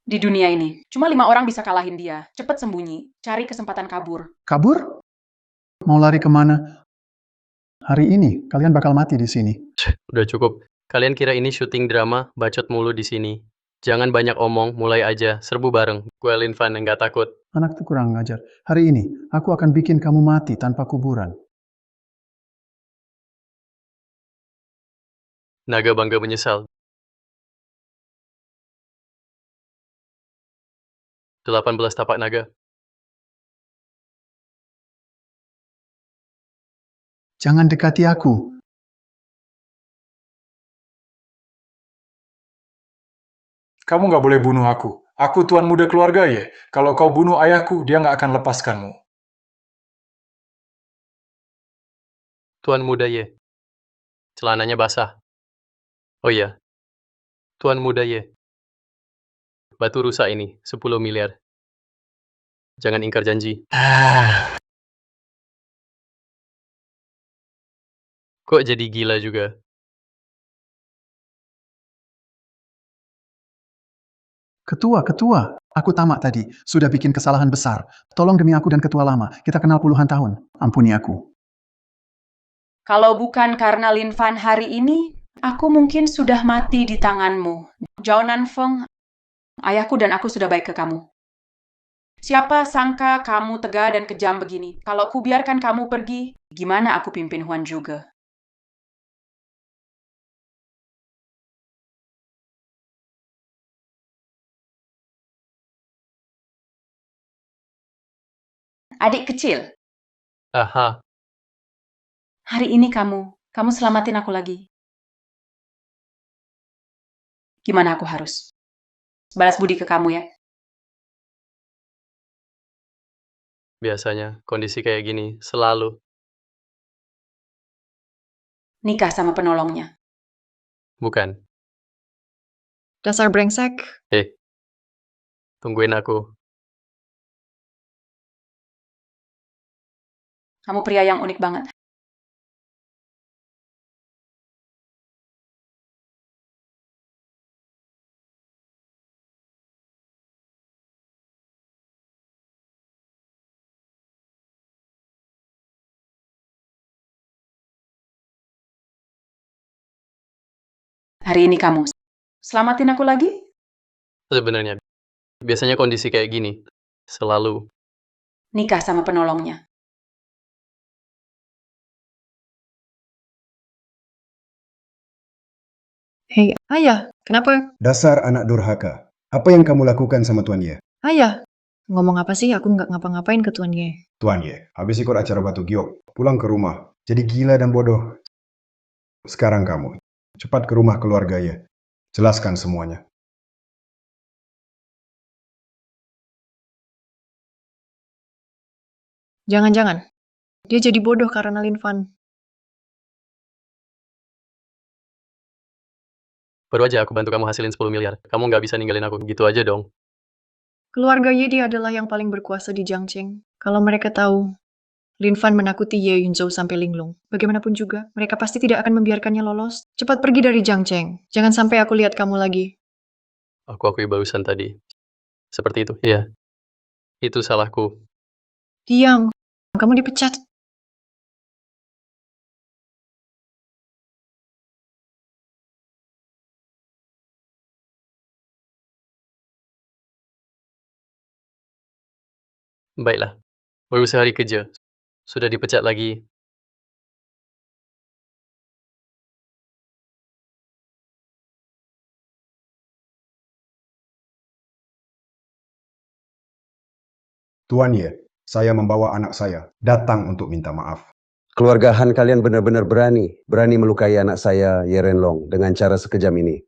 Di dunia ini, cuma 5 orang bisa kalahin dia. Cepet sembunyi, cari kesempatan kabur. Kabur? Mau lari kemana? Hari ini, kalian bakal mati di sini. udah cukup. Kalian kira ini syuting drama, bacot mulu di sini. Jangan banyak omong, mulai aja, serbu bareng. Gue Lin Fan, nggak takut. Anak tuh kurang ngajar. Hari ini, aku akan bikin kamu mati tanpa kuburan. Naga bangga menyesal. 18 tapak naga. Jangan dekati aku. Kamu nggak boleh bunuh aku. Aku tuan muda keluarga ya. Kalau kau bunuh ayahku, dia nggak akan lepaskanmu. Tuan muda ye. Celananya basah. Oh iya. Tuan muda ye. Batu rusak ini, 10 miliar. Jangan ingkar janji. Kok jadi gila juga? Ketua, aku tamak tadi. Sudah bikin kesalahan besar. Tolong demi aku dan ketua lama. Kita kenal puluhan tahun. Ampuni aku. Kalau bukan karena Lin Fan hari ini, Aku mungkin sudah mati di tanganmu. Zhao Nanfeng, ayahku dan aku sudah baik ke kamu. Siapa sangka kamu tegar dan kejam begini? Kalau ku biarkan kamu pergi, gimana aku pimpin Huan juga? Adik kecil, Aha, hari ini kamu selamatin aku lagi. Gimana aku harus balas budi ke kamu ya? biasanya kondisi kayak gini selalu. Nikah sama penolongnya. Bukan. Dasar brengsek. Tungguin aku. Kamu pria yang unik banget. Hari ini kamu selamatin aku lagi? Sebenarnya, biasanya kondisi kayak gini selalu. Nikah sama penolongnya. Hei, ayah, kenapa? Dasar anak durhaka. Apa yang kamu lakukan sama Tuan Ye? Ayah, ngomong apa sih? Aku nggak ngapa-ngapain ke Tuan Ye. Tuan Ye, habis ikut acara Batu Giok, pulang ke rumah. Jadi gila dan bodoh. Sekarang kamu, cepat ke rumah keluarga Ye. Jelaskan semuanya. Jangan-jangan, dia jadi bodoh karena Lin Fan. Baru aja aku bantu kamu hasilin 10 miliar. Kamu nggak bisa ninggalin aku gitu aja dong. Keluarga Yedi adalah yang paling berkuasa di Jiangcheng. Kalau mereka tahu Lin Fan menakuti Ye Yunzhou sampai linglung, bagaimanapun juga, mereka pasti tidak akan membiarkannya lolos. Cepat pergi dari Jiangcheng. Jangan sampai aku lihat kamu lagi. Aku akui barusan tadi. Seperti itu, iya. Itu salahku. Diam, kamu dipecat. Baiklah, baru sehari kerja. Sudah dipecat lagi. Tuan Ye, saya membawa anak saya datang untuk minta maaf. Keluarga Han kalian benar-benar berani melukai anak saya, Ye Renlong, dengan cara sekejam ini.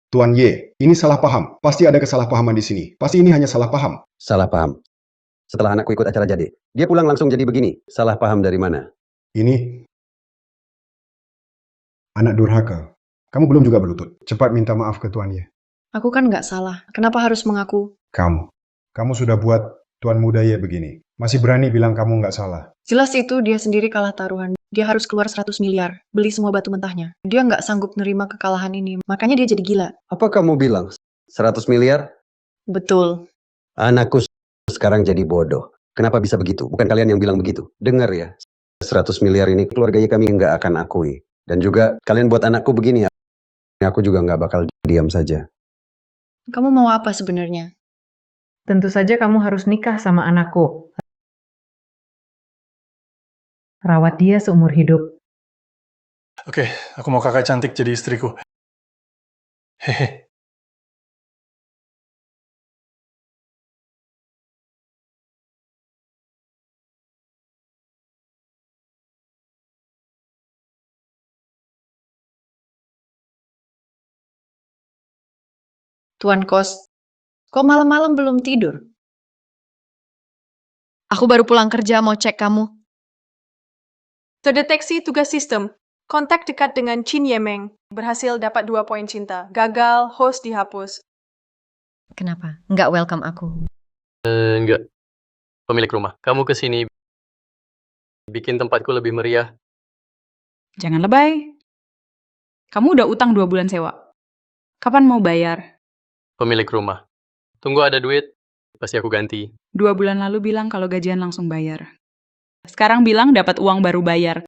Tuan Ye, ini salah paham. Pasti ada kesalahpahaman di sini. Pasti ini hanya salah paham. Salah paham. Setelah anakku ikut acara jadi, dia pulang langsung jadi begini. Salah paham dari mana? Ini anak durhaka. Kamu belum juga berlutut. Cepat minta maaf ke Tuan Ye. Aku kan nggak salah. Kenapa harus mengaku? Kamu sudah buat Tuan Muda Ye begini. Masih berani bilang kamu nggak salah. Jelas itu dia sendiri kalah taruhan. Dia harus keluar 100 miliar, beli semua batu mentahnya. Dia nggak sanggup nerima kekalahan ini, makanya dia jadi gila. Apa kamu bilang? 100 miliar? Betul. Anakku sekarang jadi bodoh. Kenapa bisa begitu? Bukan kalian yang bilang begitu. Dengar ya, 100 miliar ini keluarga kami nggak akan akui. Dan juga kalian buat anakku begini, aku juga nggak bakal diam saja. Kamu mau apa sebenarnya? Tentu saja kamu harus nikah sama anakku. Rawat dia seumur hidup. Oke, aku mau kakak cantik jadi istriku. Hehe. Tuan Kos, kok malam-malam belum tidur? Aku baru pulang kerja mau cek kamu. Terdeteksi tugas sistem. Kontak dekat dengan Chin Yemeng. Berhasil dapat 2 poin cinta. Gagal, host dihapus. Kenapa? Nggak welcome aku. Enggak. Pemilik rumah, kamu kesini bikin tempatku lebih meriah. Jangan lebay. Kamu udah utang 2 bulan sewa. Kapan mau bayar? Pemilik rumah, tunggu ada duit, pasti aku ganti. 2 bulan lalu bilang kalau gajian langsung bayar. Sekarang bilang dapat uang baru bayar.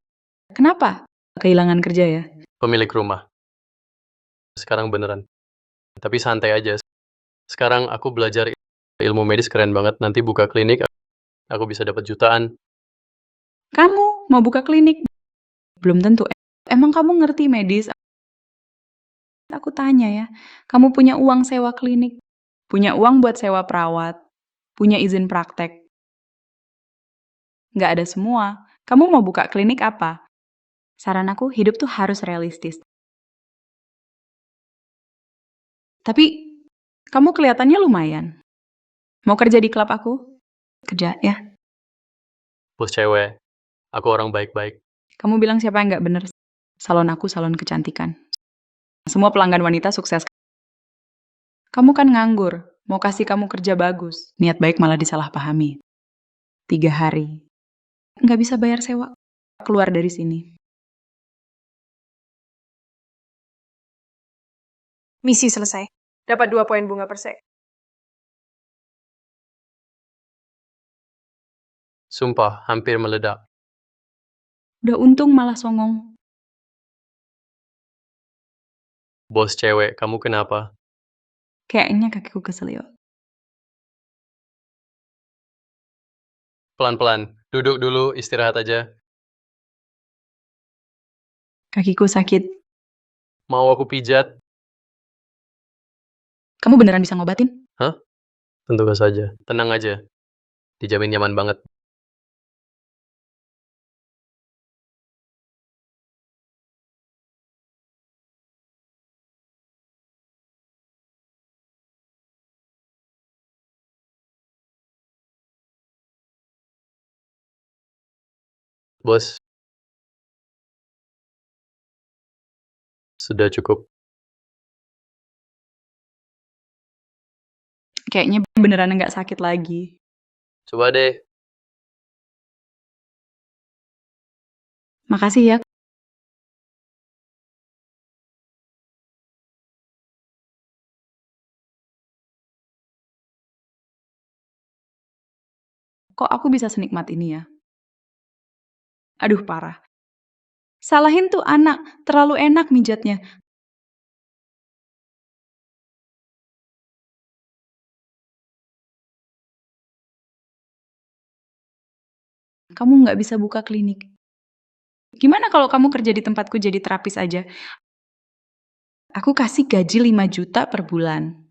Kenapa? Kehilangan kerja ya? pemilik rumah. Sekarang beneran. Tapi santai aja. Sekarang aku belajar ilmu medis keren banget. Nanti buka klinik, aku bisa dapat jutaan. Kamu mau buka klinik? Belum tentu. Emang kamu ngerti medis? Aku tanya ya, kamu punya uang sewa klinik? Punya uang buat sewa perawat? Punya izin praktek? Nggak ada semua. Kamu mau buka klinik apa? Saran aku, hidup tuh harus realistis. Tapi, kamu kelihatannya lumayan. Mau kerja di klub aku? Kerja, ya. Bos cewek, aku orang baik-baik. Kamu bilang siapa yang nggak bener? Salon aku salon kecantikan. Semua pelanggan wanita sukses. Kamu kan nganggur, mau kasih kamu kerja bagus. Niat baik malah disalahpahami. 3 hari. Nggak bisa bayar sewa. Keluar dari sini. Misi selesai. Dapat 2 poin bunga per sek. Sumpah, hampir meledak. Udah untung malah songong. Bos cewek, kamu kenapa? Kayaknya kakiku kesel yuk. Pelan-pelan, duduk dulu, istirahat aja. Kakiku sakit. Mau aku pijat? Kamu beneran bisa ngobatin? Hah? Tentu saja. Tenang aja. Dijamin nyaman banget. Bos, sudah cukup. Kayaknya beneran nggak sakit lagi. Coba deh. Makasih ya. Kok aku bisa senikmat ini ya? Aduh, parah. Salahin tuh anak, terlalu enak mijatnya. Kamu nggak bisa buka klinik. Gimana kalau kamu kerja di tempatku jadi terapis aja? Aku kasih gaji 5 juta per bulan.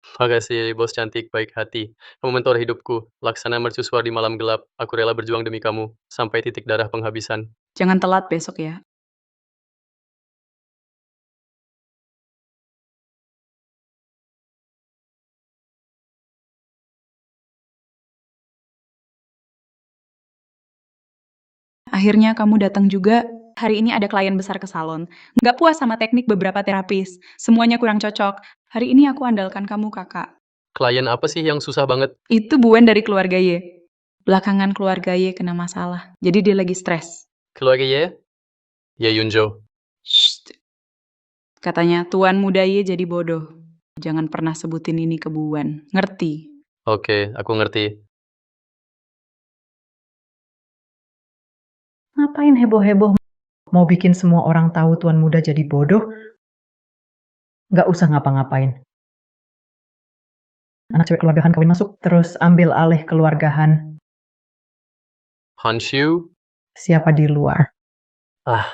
Makasih, bos cantik, baik hati. Kamu mentor hidupku. Laksana mercusuar di malam gelap. Aku rela berjuang demi kamu. Sampai titik darah penghabisan. Jangan telat besok ya. Akhirnya kamu datang juga. Hari ini ada klien besar ke salon. Nggak puas sama teknik beberapa terapis. Semuanya kurang cocok. Hari ini aku andalkan kamu, kakak. Klien apa sih yang susah banget? Itu Buen dari keluarga Y. Belakangan keluarga Y kena masalah. Jadi dia lagi stres. Keluarga Ye? Ye Yunjo. Shh. Katanya, tuan muda Y jadi bodoh. Jangan pernah sebutin ini ke Buen. Ngerti? Oke, aku ngerti. Ngapain heboh-heboh? Mau bikin semua orang tahu tuan muda jadi bodoh? Nggak usah ngapa-ngapain. Anak cewek keluargahan kawin masuk, terus ambil alih keluargahan. Hanshu? Siapa di luar? Ah.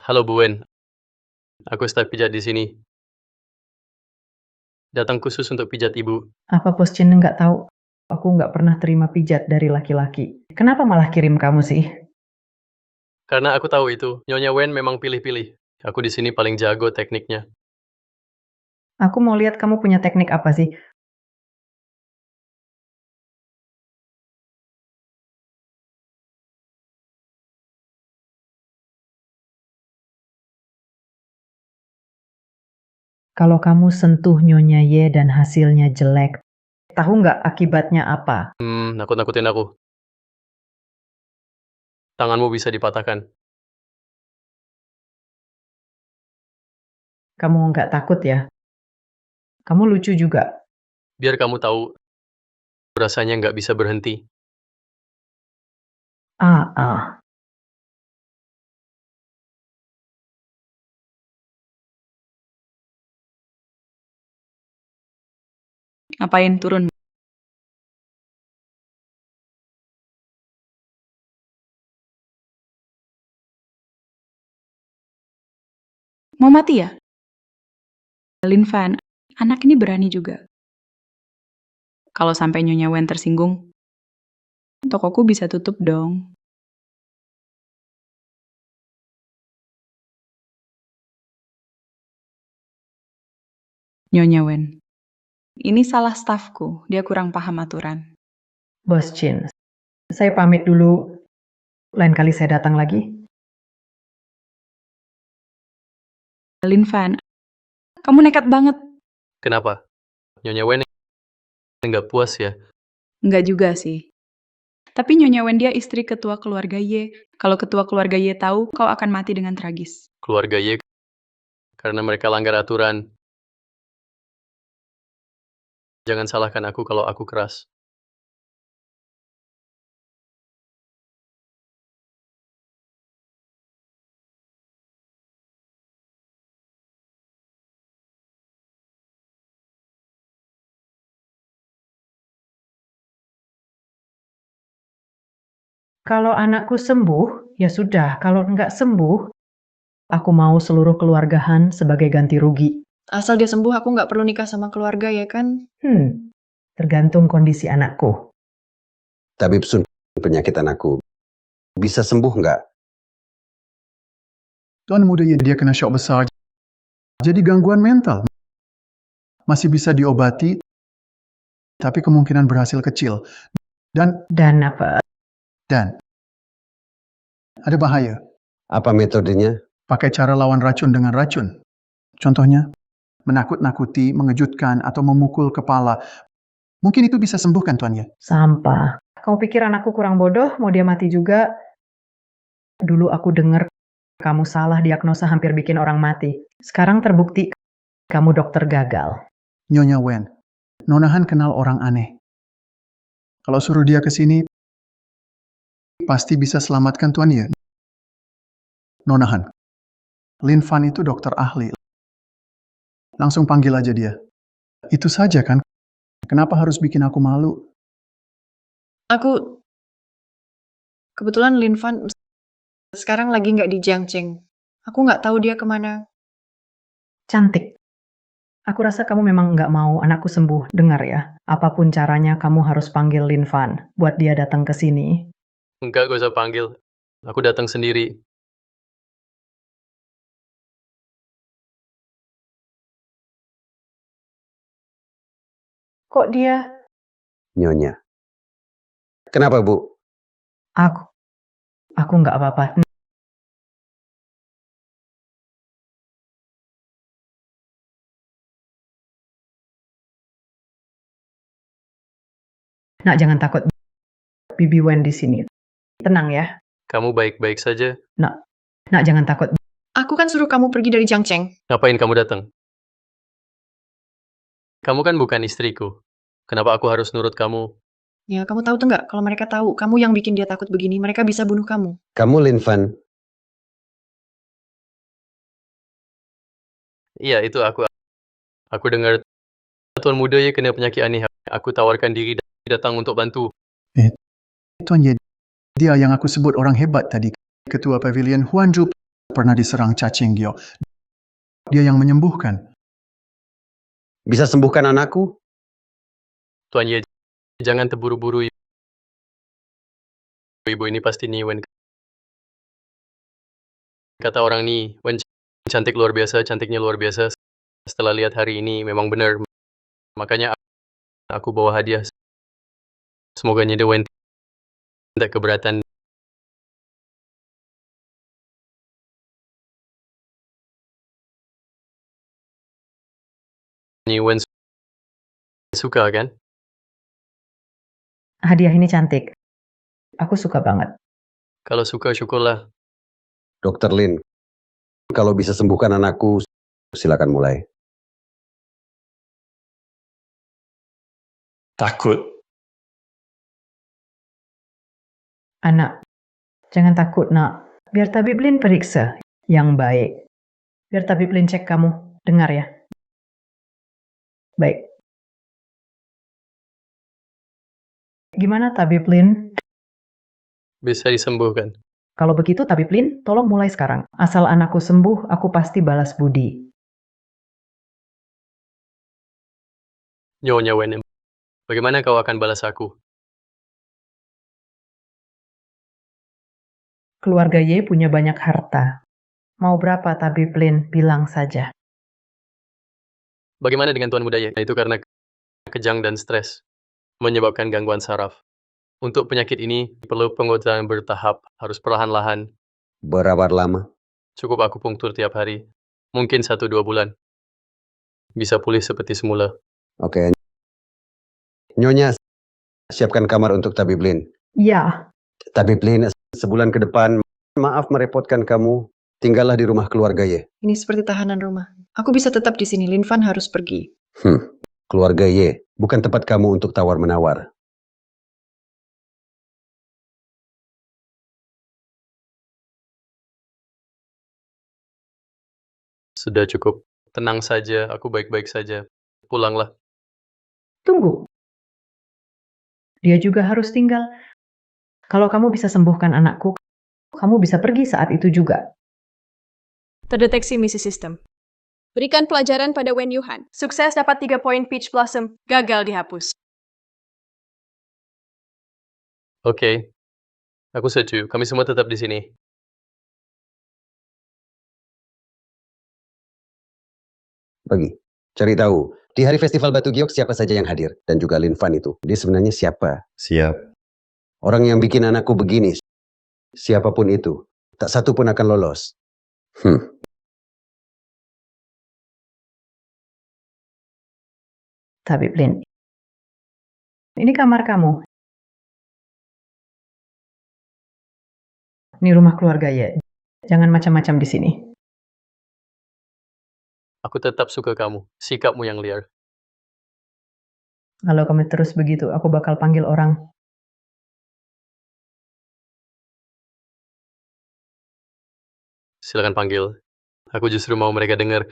Halo Buen. Aku staf pijat di sini. Datang khusus untuk pijat ibu. Apa Bos Chin nggak tahu? Aku nggak pernah terima pijat dari laki-laki. Kenapa malah kirim kamu sih? Karena aku tahu itu, Nyonya Wen memang pilih-pilih. Aku di sini paling jago tekniknya. Aku mau lihat kamu punya teknik apa sih? Kalau kamu sentuh Nyonya Ye dan hasilnya jelek, tahu nggak akibatnya apa? Nakut-nakutin aku. Tanganmu bisa dipatahkan. Kamu nggak takut ya? Kamu lucu juga. Biar kamu tahu, rasanya nggak bisa berhenti. Ah. Ngapain turun? Mau mati ya? Lin Fan, anak ini berani juga. Kalau sampai Nyonya Wen tersinggung, tokoku bisa tutup dong. Nyonya Wen, ini salah stafku, dia kurang paham aturan. Bos Jin, saya pamit dulu. Lain kali saya datang lagi. Lin Fan, kamu nekat banget. Kenapa? Nyonya Wen nggak puas ya? Nggak juga sih. Tapi Nyonya Wen dia istri ketua keluarga Ye. Kalau ketua keluarga Ye tahu, kau akan mati dengan tragis. Keluarga Ye karena mereka langgar aturan. Jangan salahkan aku kalau aku keras. Kalau anakku sembuh, ya sudah. Kalau nggak sembuh, aku mau seluruh keluarga Han sebagai ganti rugi. Asal dia sembuh, aku nggak perlu nikah sama keluarga ya kan? Tergantung kondisi anakku. Tabib Sun, penyakit anakku bisa sembuh nggak? Tuan muda dia kena shock besar. Jadi gangguan mental. Masih bisa diobati, tapi kemungkinan berhasil kecil. Dan apa? Dan ada bahaya. Apa metodenya? Pakai cara lawan racun dengan racun. Contohnya, menakut-nakuti, mengejutkan, atau memukul kepala. Mungkin itu bisa sembuhkan, Tuan ya. Sampah. Kamu pikir anakku kurang bodoh, mau dia mati juga? Dulu aku dengar kamu salah diagnosa hampir bikin orang mati. Sekarang terbukti kamu dokter gagal. Nyonya Wen, Nona Han kenal orang aneh. Kalau suruh dia ke sini, pasti bisa selamatkan Tuan ya. Nona Han, Lin Fan itu dokter ahli. Langsung panggil aja dia. Itu saja kan? Kenapa harus bikin aku malu? Kebetulan Lin Fan sekarang lagi nggak di Jiangcheng. Aku nggak tahu dia kemana. Cantik. Aku rasa kamu memang nggak mau anakku sembuh. Dengar ya, apapun caranya kamu harus panggil Lin Fan buat dia datang ke sini. Enggak, gak usah panggil. Aku datang sendiri. Kok dia? Nyonya. Kenapa, Bu? Aku nggak apa-apa. Nak, jangan takut. Bibi Wen di sini. Tenang ya. Kamu baik-baik saja. Nak, jangan takut. Aku kan suruh kamu pergi dari Jiangcheng. Ngapain kamu datang? Kamu kan bukan istriku. Kenapa aku harus nurut kamu? Ya, kamu tahu tuh nggak? Kalau mereka tahu kamu yang bikin dia takut begini, mereka bisa bunuh kamu. Kamu Lin Fan. Iya, itu aku. Aku dengar Tuan muda ya kena penyakit aneh. Aku tawarkan diri datang untuk bantu. Tuan Ye, dia yang aku sebut orang hebat tadi. Ketua Pavilion Huan Zhu pernah diserang cacing Gyo. Dia yang menyembuhkan. Bisa sembuhkan anakku? Tuan Ye, jangan terburu-buru. Ibu ini pasti nih, Wen. Kata orang nih, Wen cantik luar biasa, cantiknya luar biasa. Setelah lihat hari ini, memang benar. Makanya aku bawa hadiah. Semoga Nyede Wen tidak keberatan. Wen suka kan? Hadiah ini cantik. Aku suka banget. Kalau suka, syukurlah. Dokter Lin, kalau bisa sembuhkan anakku, silakan mulai. Takut. Anak, Jangan takut, nak. Biar tabib Lin periksa yang baik. Biar tabib Lin cek kamu. Dengar ya. Baik. Gimana tabib Lin? Bisa disembuhkan. Kalau begitu tabib Lin, tolong mulai sekarang. Asal anakku sembuh, aku pasti balas budi. Nyonya Wenem, bagaimana kau akan balas aku? Keluarga Y punya banyak harta. Mau berapa tabib Lin? Bilang saja. Bagaimana dengan Tuan Muda Y? Itu karena kejang dan stres, menyebabkan gangguan saraf. Untuk penyakit ini, perlu pengobatan bertahap, harus perlahan-lahan. Berapa lama? Cukup akupunktur tiap hari. Mungkin 1-2 bulan. Bisa pulih seperti semula. Oke. Nyonya, siapkan kamar untuk tabib Lin. Ya, Tabib Lin, sebulan ke depan, maaf merepotkan kamu. Tinggallah di rumah keluarga Y. Ini seperti tahanan rumah. Aku bisa tetap di sini, Lin Fan harus pergi. Keluarga Y, bukan tempat kamu untuk tawar-menawar. Sudah cukup. Tenang saja, aku baik-baik saja. Pulanglah. tunggu. Dia juga harus tinggal. Kalau kamu bisa sembuhkan anakku, kamu bisa pergi saat itu juga. Terdeteksi misi sistem. Berikan pelajaran pada Wen Yuhan. Sukses dapat 3 poin Peach Blossom. Gagal dihapus. Oke. Aku setuju. Kami semua tetap di sini. Pergi. Cari tahu. Di hari festival Batu Giok siapa saja yang hadir. Dan juga Lin Fan itu. Dia sebenarnya siapa? Siap. Orang yang bikin anakku begini. Siapapun itu. Tak satu pun akan lolos. Tabib Lin, ini kamar kamu. Ini rumah keluarga ya. Jangan macam-macam di sini. Aku tetap suka kamu. Sikapmu yang liar. Kalau kamu terus begitu, aku bakal panggil orang. Silakan panggil. Aku justru mau mereka dengar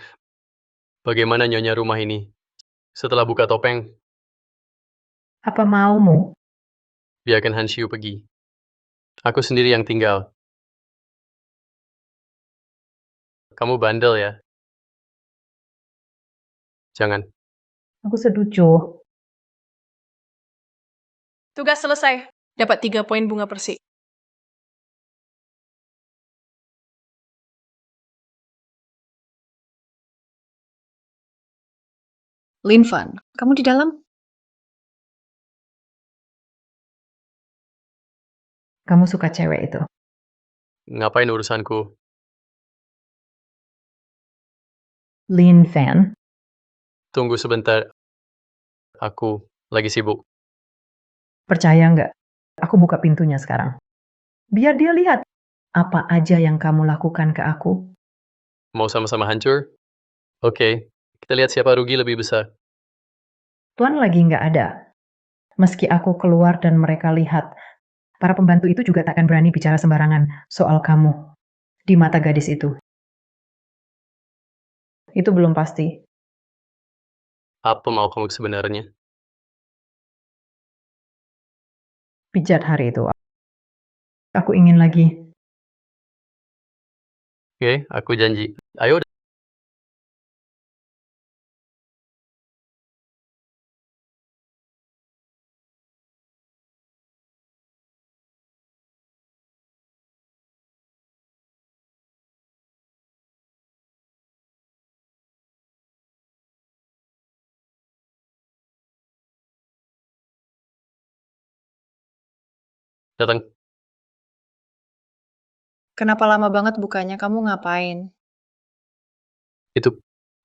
bagaimana nyonya rumah ini. Setelah buka topeng, Apa maumu? biarkan Han Xiu pergi. Aku sendiri yang tinggal. Kamu bandel ya? Jangan. Aku setuju. Tugas selesai. Dapat 3 poin bunga persi. Lin Fan, kamu di dalam? Kamu suka cewek itu. Ngapain urusanku? Lin Fan. Tunggu sebentar. Aku lagi sibuk. Percaya nggak? Aku buka pintunya sekarang. Biar dia lihat apa aja yang kamu lakukan ke aku. Mau sama-sama hancur? Oke. Kita lihat siapa rugi lebih besar. Tuan lagi nggak ada. Meski aku keluar dan mereka lihat, para pembantu itu juga tak akan berani bicara sembarangan soal kamu di mata gadis itu. Itu belum pasti. Apa mau kamu sebenarnya? Pijat hari itu. Aku ingin lagi. Oke, aku janji. Ayo. Datang. Kenapa lama banget bukanya? Kamu ngapain? Itu.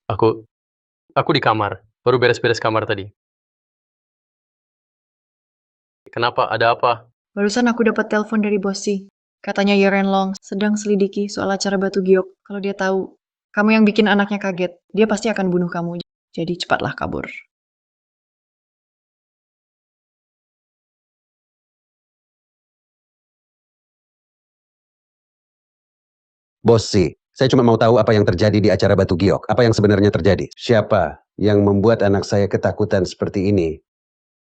Aku di kamar. Baru beres-beres kamar tadi. Kenapa? Ada apa? Barusan aku dapat telepon dari Bossy. Katanya Yeren Long sedang selidiki soal acara Batu Giok. Kalau dia tahu, kamu yang bikin anaknya kaget, dia pasti akan bunuh kamu. Jadi cepatlah kabur. Bossy, saya cuma mau tahu apa yang terjadi di acara Batu Giok. Apa yang sebenarnya terjadi? Siapa yang membuat anak saya ketakutan seperti ini?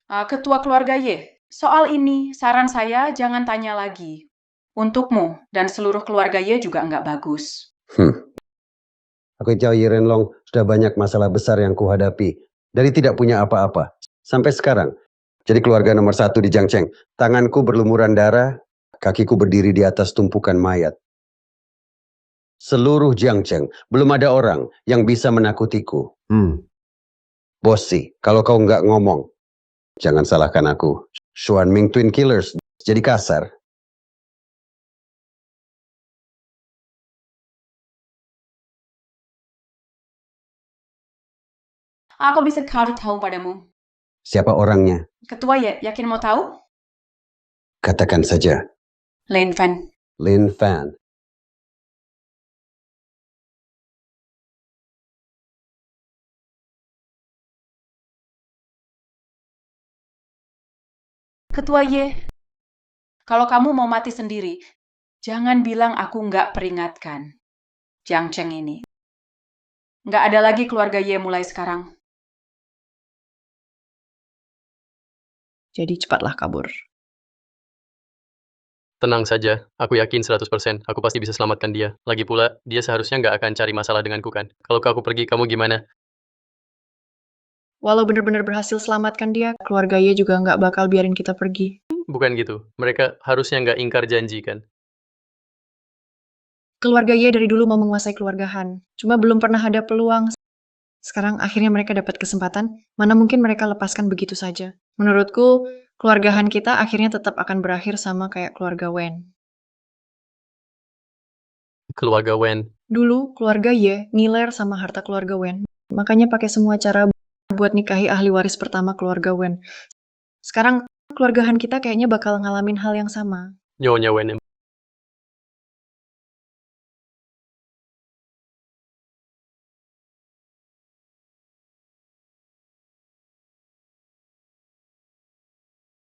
Ketua keluarga Y, soal ini saran saya jangan tanya lagi. Untukmu dan seluruh keluarga Y juga nggak bagus. Aku tahu Yirenlong sudah banyak masalah besar yang kuhadapi. Dari tidak punya apa-apa. Sampai sekarang. Jadi keluarga nomor 1 di Jiangcheng. Tanganku berlumuran darah, kakiku berdiri di atas tumpukan mayat. Seluruh Jiangcheng, belum ada orang yang bisa menakutiku. Bossy, kalau kau nggak ngomong, jangan salahkan aku. Xuanming Twin Killers, jadi kasar. Aku bisa kasih tahu padamu. Siapa orangnya? Ketua Y, yakin mau tahu? Katakan saja. Lin Fan. Lin Fan. Ketua Y, kalau kamu mau mati sendiri, jangan bilang aku nggak peringatkan. Jiangcheng ini. Nggak ada lagi keluarga Y mulai sekarang. Jadi cepatlah kabur. Tenang saja, aku yakin 100%, aku pasti bisa selamatkan dia. Lagi pula, dia seharusnya nggak akan cari masalah denganku kan. Kalau aku pergi, kamu gimana? Walau benar-benar berhasil selamatkan dia, keluarga Y juga nggak bakal biarin kita pergi. Bukan gitu, mereka harusnya nggak ingkar janji kan. Keluarga Y dari dulu mau menguasai keluarga Han. Cuma belum pernah ada peluang. Sekarang akhirnya mereka dapat kesempatan, mana mungkin mereka lepaskan begitu saja. Menurutku, keluarga Han kita akhirnya tetap akan berakhir sama kayak keluarga Wen. Keluarga Wen. Dulu, keluarga Y ngiler sama harta keluarga Wen. Makanya pakai semua cara buat nikahi ahli waris pertama keluarga Wen. Sekarang, keluarga Han kita kayaknya bakal ngalamin hal yang sama. Nyonya Wen.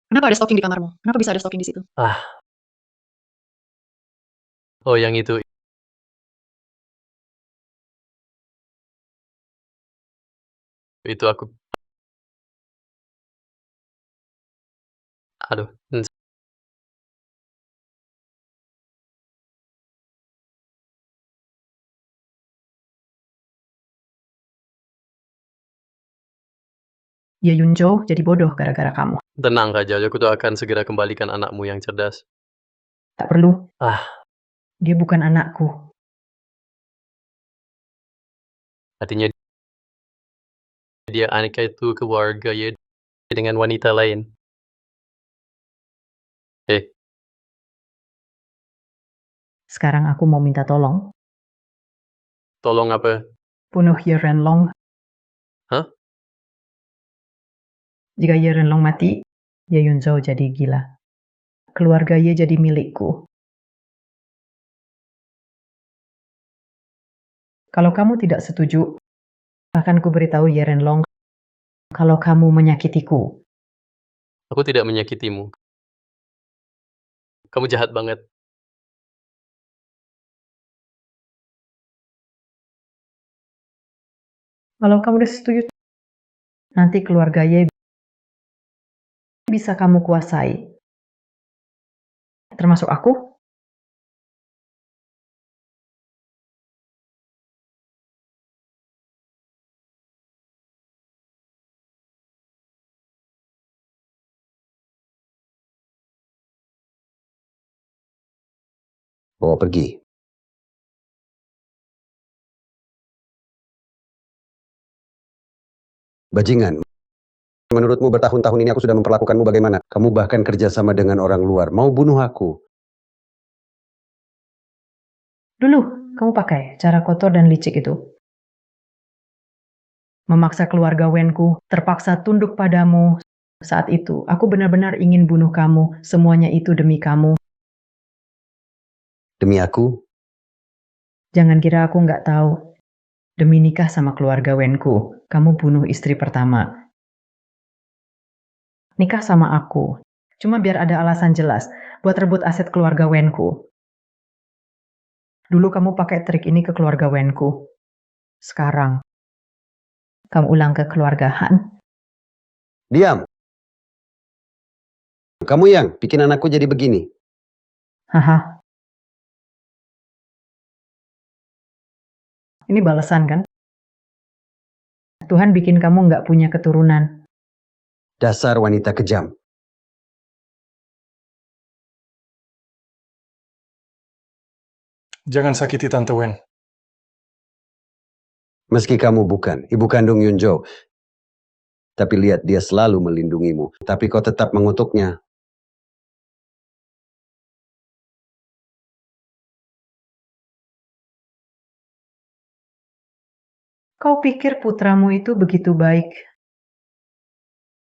Kenapa ada stalking di kamarmu? Kenapa bisa ada stalking di situ? Oh, yang itu. Itu aku. Aduh. Ye Yunzhou jadi bodoh gara-gara kamu. Tenang saja, aku tuh akan segera kembalikan anakmu yang cerdas. Tak perlu. Ah, Dia bukan anakku. artinya dia anak itu keluarga ya dengan wanita lain. Sekarang aku mau minta tolong. Tolong apa? Bunuh Ye Renlong. Hah? Jika Ye Renlong mati, Ye Yunzhou jadi gila. Keluarga Ye jadi milikku. Kalau kamu tidak setuju, akan kuberitahu Ye Renlong kalau kamu menyakitiku. Aku tidak menyakitimu. Kamu jahat banget. Kalau kamu udah setuju, nanti keluarga Ye bisa kamu kuasai. Termasuk aku? Bawa pergi. Bajingan. Menurutmu bertahun-tahun ini aku sudah memperlakukanmu bagaimana? Kamu bahkan kerja sama dengan orang luar. Mau bunuh aku. Dulu, kamu pakai cara kotor dan licik itu. Memaksa keluarga Wenku, terpaksa tunduk padamu. Saat itu, aku benar-benar ingin bunuh kamu. Semuanya itu demi kamu. Demi aku? Jangan kira aku nggak tahu. Demi nikah sama keluarga Wenku, kamu bunuh istri pertama. Nikah sama aku. Cuma biar ada alasan jelas buat rebut aset keluarga Wenku. Dulu kamu pakai trik ini ke keluarga Wenku. Sekarang, kamu ulang ke keluarga Han. Diam. Kamu yang bikin anakku jadi begini. Haha. Ini balasan kan? Tuhan bikin kamu nggak punya keturunan. Dasar wanita kejam. Jangan sakiti Tante Wen. Meski kamu bukan ibu kandung Yunjo, tapi lihat dia selalu melindungimu. Tapi kau tetap mengutuknya. Kau pikir putramu itu begitu baik?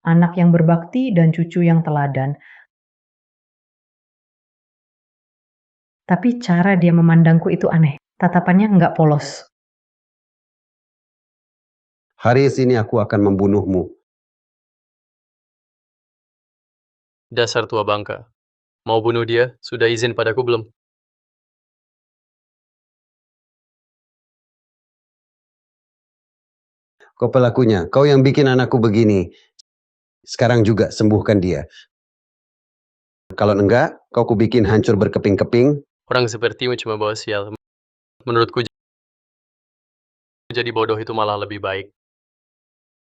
Anak yang berbakti dan cucu yang teladan. Tapi cara dia memandangku itu aneh. Tatapannya nggak polos. Hari ini aku akan membunuhmu. Dasar tua bangka. Mau bunuh dia? Sudah izin padaku belum? Kau pelakunya, kau yang bikin anakku begini. Sekarang juga sembuhkan dia. Kalau enggak, kau kubikin hancur berkeping-keping. Orang sepertimu cuma bawa sial. Menurutku jadi bodoh itu malah lebih baik.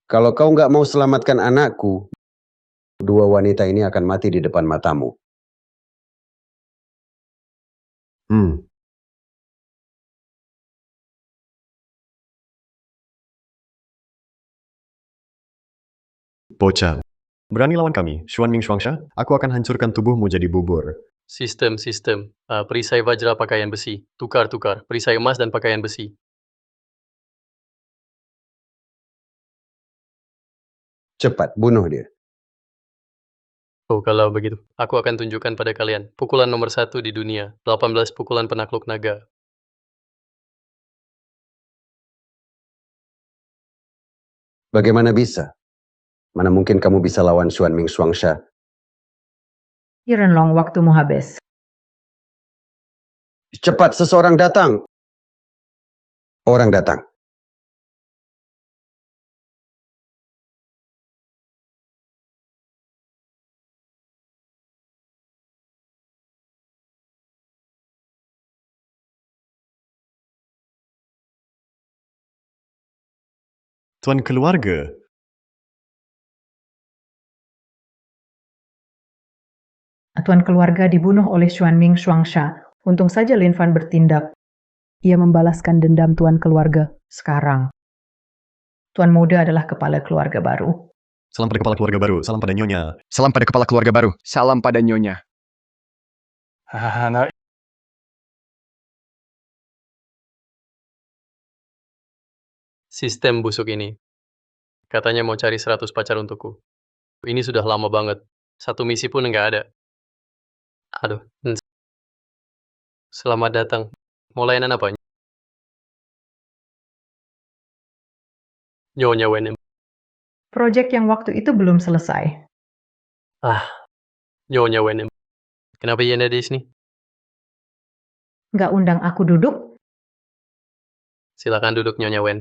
Kalau kau nggak mau selamatkan anakku, dua wanita ini akan mati di depan matamu. Bocah, berani lawan kami, Xuan Ming Shuangsha? Aku akan hancurkan tubuhmu jadi bubur. Sistem. Perisai Vajra pakaian besi. Tukar. Perisai emas dan pakaian besi. Cepat, bunuh dia. Oh, kalau begitu, aku akan tunjukkan pada kalian. Pukulan nomor 1 di dunia. 18 pukulan penakluk naga. Bagaimana bisa? Mana mungkin kamu bisa lawan Xuan Ming Shuangsha? Long, waktumu habis. Cepat, seseorang datang. Orang datang. Tuan keluarga. Tuan keluarga dibunuh oleh Xuan Ming Shuangsha. Untung saja Lin Fan bertindak. Ia membalaskan dendam tuan keluarga. Sekarang, tuan muda adalah kepala keluarga baru. Salam pada kepala keluarga baru, salam pada nyonya. Salam pada kepala keluarga baru. Salam pada nyonya. Hahaha, Sistem busuk ini. Katanya mau cari 100 pacar untukku. Ini sudah lama banget. Satu misi pun nggak ada. Aduh. Selamat datang. Mau layanan apa? Nyonya Wen. Proyek yang waktu itu belum selesai. Nyonya Wen. Kenapa ia ada di sini? Nggak undang aku duduk? Silakan duduk, Nyonya Wen.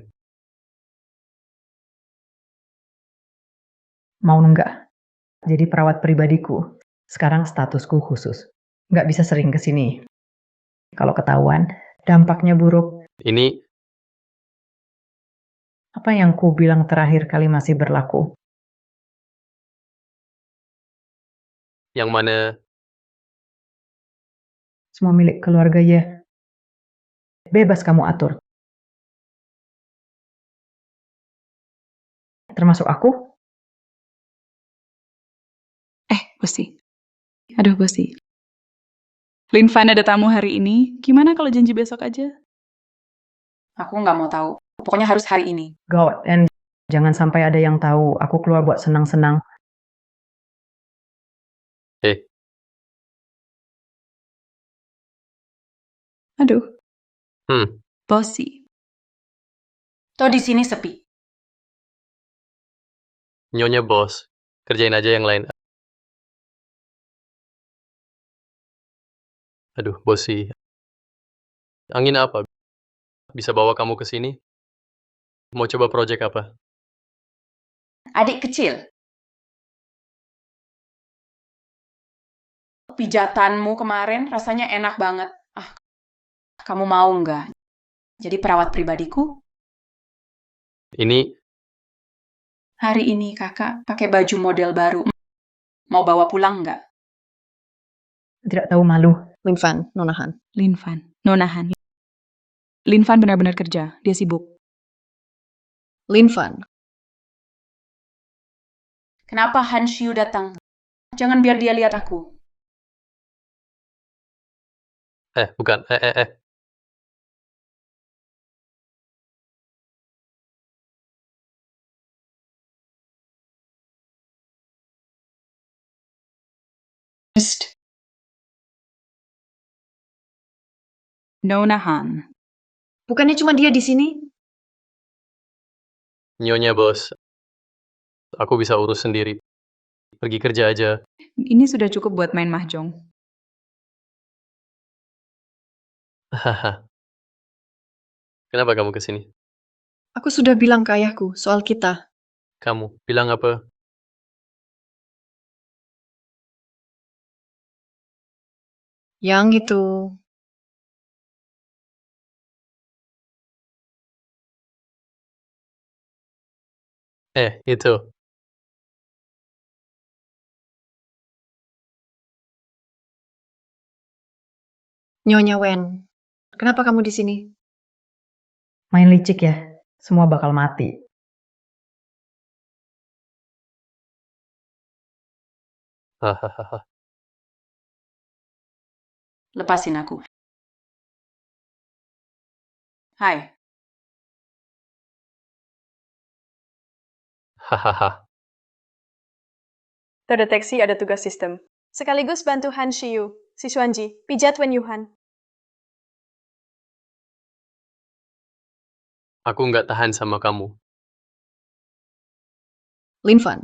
Mau nggak? Jadi perawat pribadiku. Sekarang statusku khusus. Nggak bisa sering ke sini. Kalau ketahuan, dampaknya buruk. Ini Apa yang ku bilang terakhir kali masih berlaku? yang mana? Semua milik keluarga ya. Bebas kamu atur. Termasuk aku? Bosi. Aduh, Bosi. Lin Fan ada tamu hari ini. Gimana kalau janji besok aja? Aku nggak mau tahu. Pokoknya harus hari ini. Gawat, dan jangan sampai ada yang tahu aku keluar buat senang-senang. Aduh, Hmm. Bosi. Toh di sini sepi. Nyonya bos. Kerjain aja yang lain. Aduh, Bosi. Angin apa? Bisa bawa kamu ke sini? Mau coba project apa? Adik kecil, pijatanmu kemarin rasanya enak banget. Ah, kamu mau nggak jadi perawat pribadiku? Ini, Hari ini kakak pakai baju model baru. Mau bawa pulang nggak? Tidak tahu malu. Linvan, Nonahan. Linvan, Nonahan. Linvan benar-benar kerja, dia sibuk. Linvan, Kenapa Han Xiu datang? Jangan biar dia lihat aku. bukan, Psst. Nonahan. bukannya cuma dia di sini? Nyonya bos. Aku bisa urus sendiri. Pergi kerja aja. Ini sudah cukup buat main mahjong. Haha. Kenapa kamu ke sini? Aku sudah bilang ke ayahku soal kita. Kamu bilang apa? Yang itu. Itu. Nyonya Wen, kenapa kamu di sini? Main licik ya, semua bakal mati. Hahaha. Lepasin aku. Hai. Hahaha. Terdeteksi ada tugas sistem. Sekaligus bantu Han Xiu, si Xuanji, pijat Wen Yuhan. Aku nggak tahan sama kamu. Linvan,